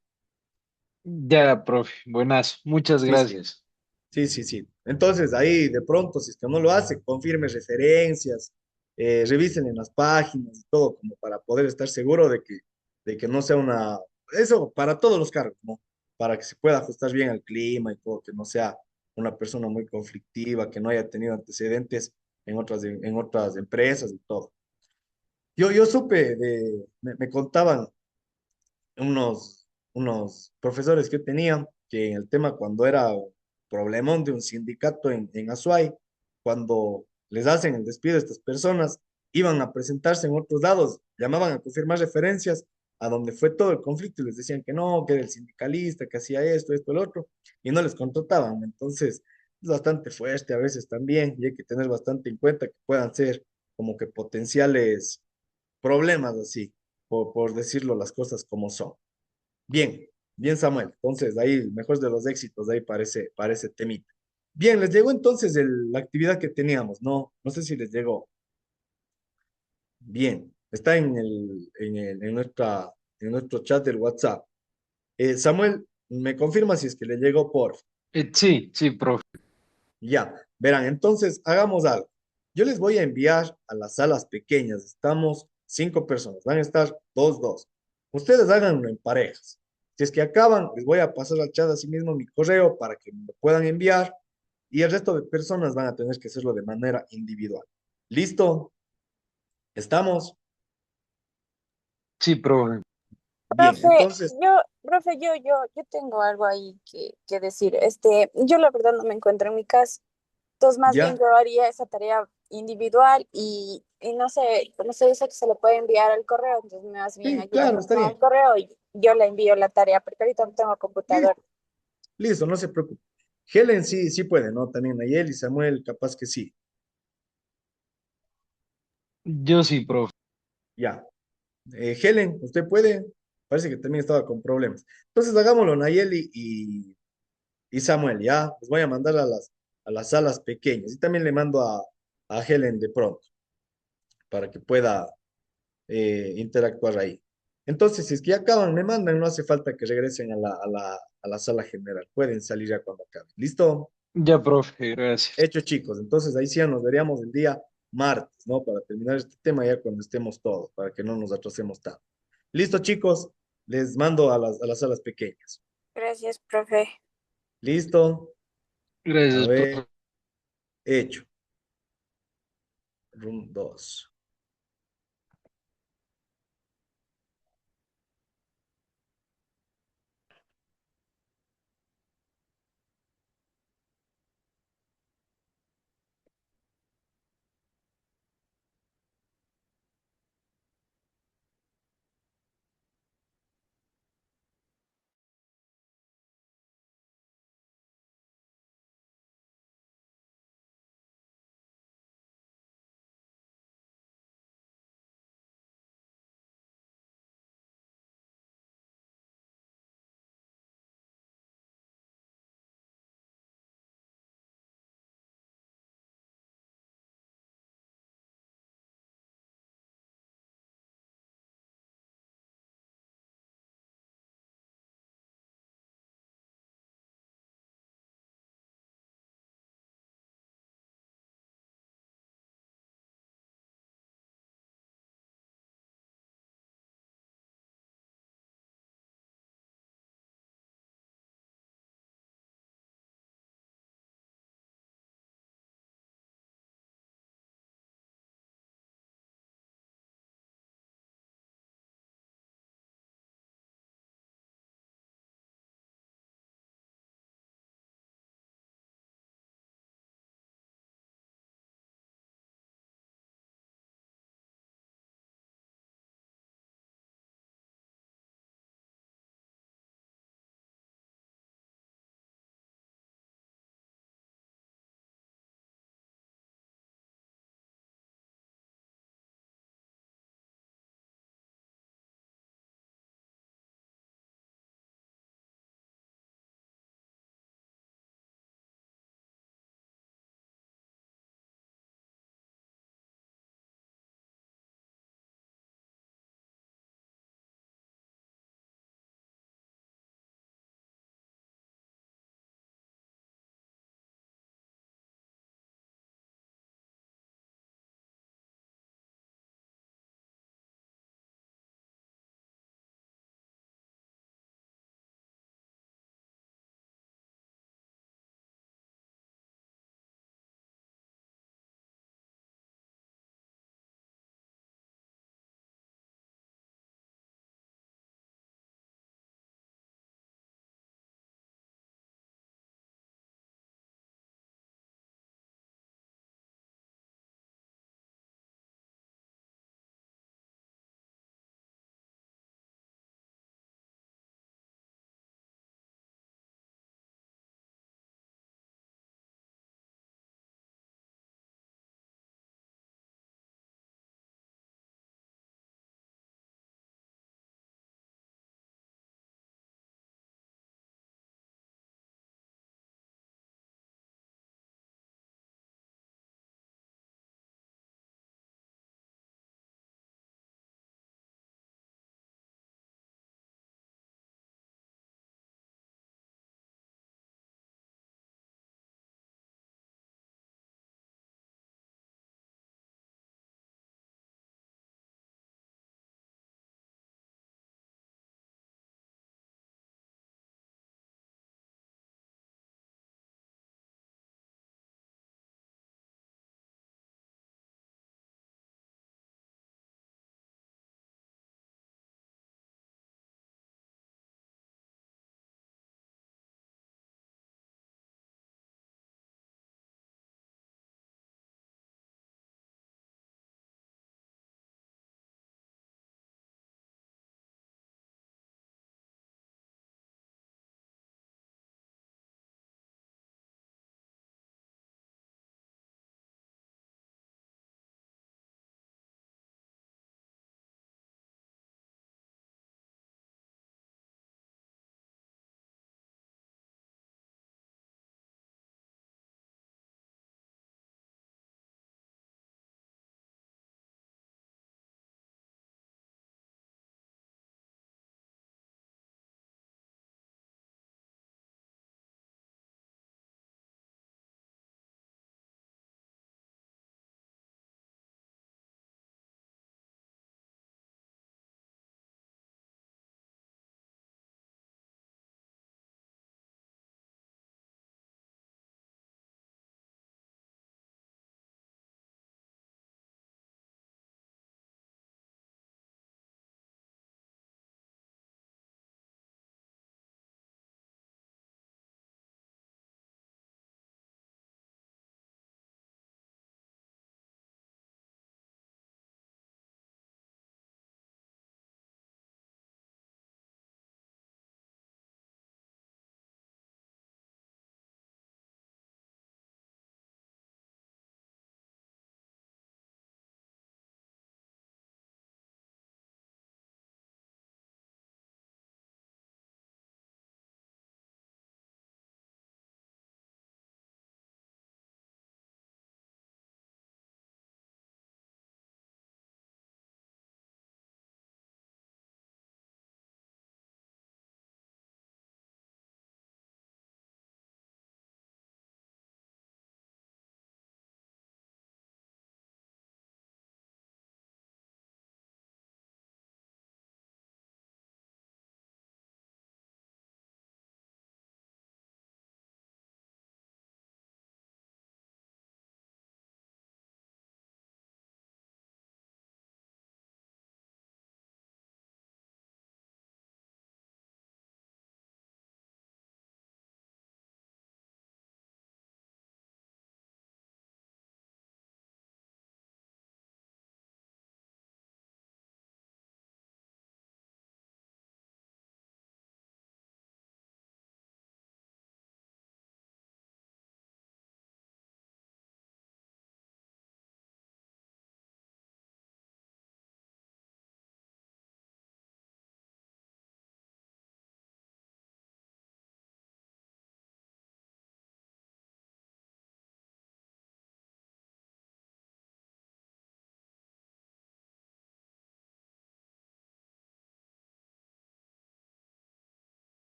Ya, profe, buenas, muchas Sí, sí. gracias. Sí. Entonces, ahí de pronto, si es que no lo hace, confirme referencias, revisen en las páginas y todo, como para poder estar seguro de que no sea una... Eso para todos los cargos, ¿no? Para que se pueda ajustar bien al clima y todo, que no sea una persona muy conflictiva, que no haya tenido antecedentes en otras empresas y todo. Yo supe me contaban unos profesores que yo tenía, que en el tema cuando era un problemón de un sindicato en Azuay, cuando les hacen el despido a estas personas, iban a presentarse en otros lados, llamaban a confirmar referencias a donde fue todo el conflicto y les decían que no, que era el sindicalista, que hacía esto, el otro, y no les contrataban. Entonces, es bastante fuerte a veces también y hay que tener bastante en cuenta que puedan ser como que potenciales problemas así, por decirlo las cosas como son. Bien, bien, Samuel. Entonces, ahí el mejor de los éxitos, ahí parece temita. Bien, les llegó entonces la actividad que teníamos, ¿no? No sé si les llegó. Bien, está en nuestro chat del WhatsApp. Samuel, ¿me confirma si es que le llegó por? Sí, sí, profe. Ya, verán, entonces hagamos algo. Yo les voy a enviar a las salas pequeñas. Estamos 5 personas, van a estar dos. Ustedes háganlo en parejas. Si es que acaban, les voy a pasar al chat así mismo mi correo para que me lo puedan enviar y el resto de personas van a tener que hacerlo de manera individual. ¿Listo? ¿Estamos? Sí, profe. Bien, entonces, Profe, yo tengo algo ahí que decir. Yo la verdad no me encuentro en mi casa. Entonces, más bien ya, yo haría esa tarea individual y no sé, como se dice que se le puede enviar al correo, entonces más bien Sí, claro, ayúdame está con el bien. correo y yo le envío la tarea porque ahorita no tengo computador. Listo, listo, no se preocupe. Helen sí, sí puede, ¿no? También Nayeli, Samuel, capaz que sí. Yo sí, profe. Ya. Helen, ¿usted puede? Parece que también estaba con problemas. Entonces hagámoslo, Nayeli y Samuel, ¿ya? Les voy a mandar a las salas pequeñas. Y también le mando a Helen de pronto, para que pueda interactuar ahí. Entonces, si es que ya acaban, me mandan, no hace falta que regresen a la sala general. Pueden salir ya cuando acaben. ¿Listo? Ya, profe, gracias. Hecho, chicos. Entonces, ahí sí ya nos veríamos el día martes, ¿no? Para terminar este tema ya cuando estemos todos, para que no nos atrasemos tanto. Listo, chicos. Les mando a las salas pequeñas. Gracias, profe. Listo. A Gracias, ver, profe. hecho. Room 2.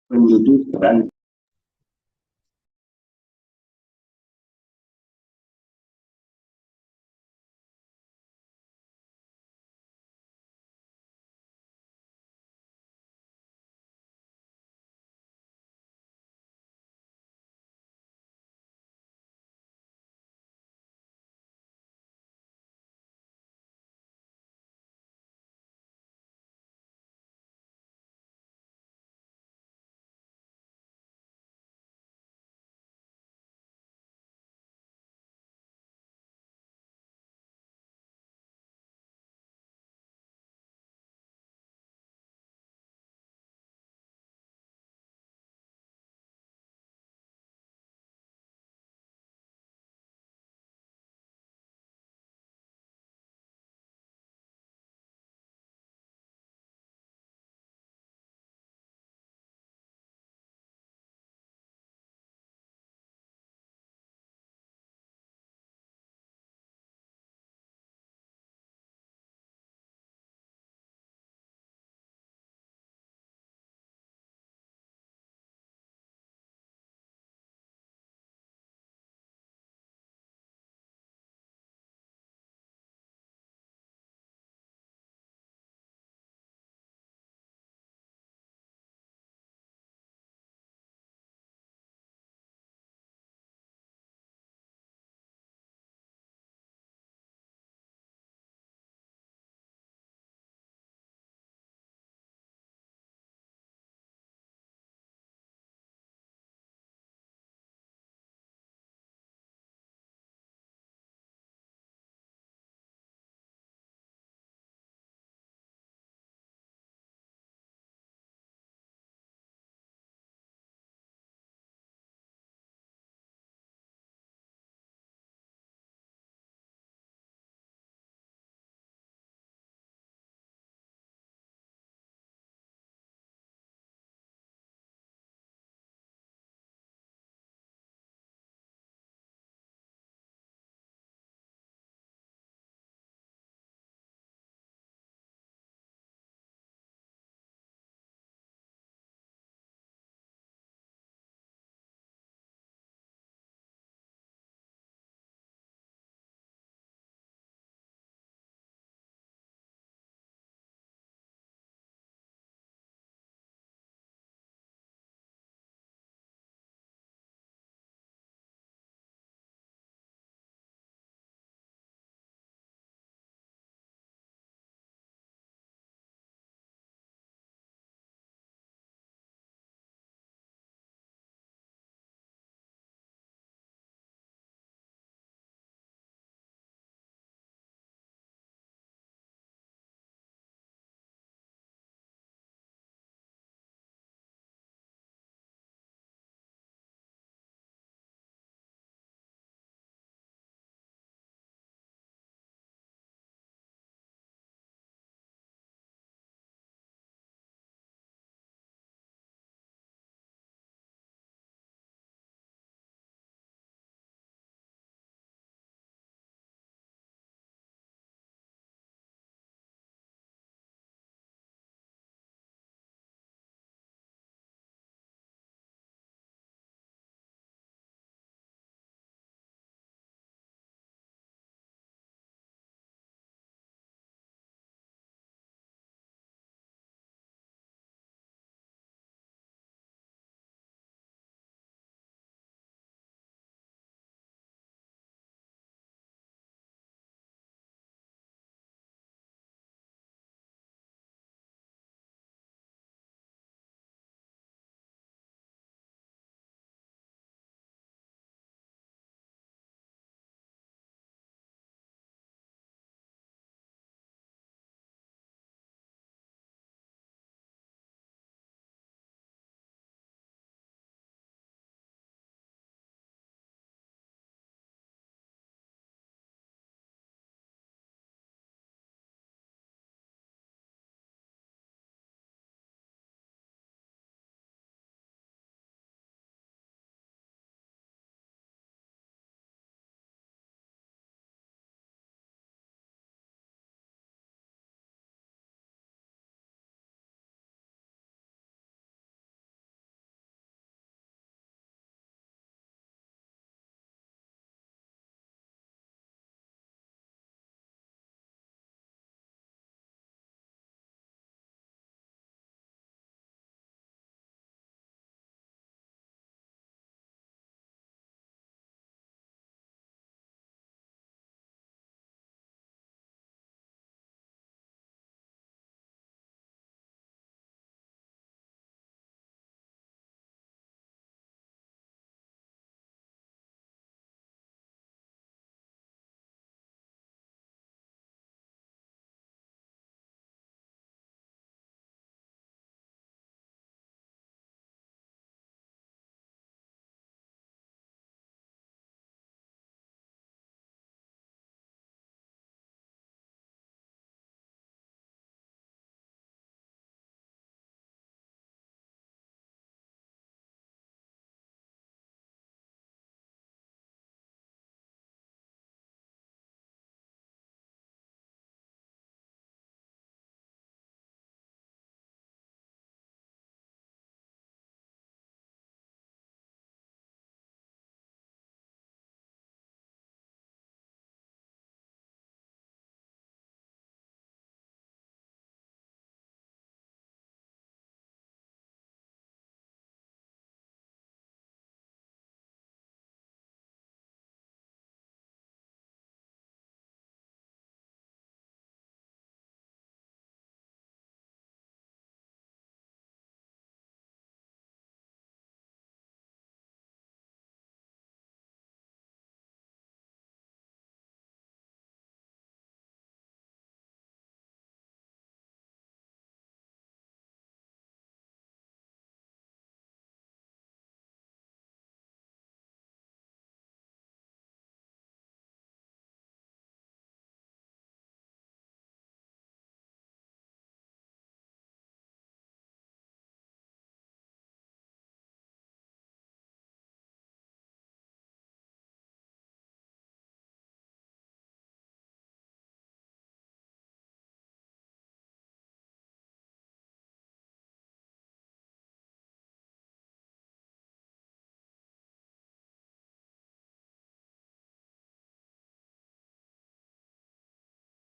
Con YouTube,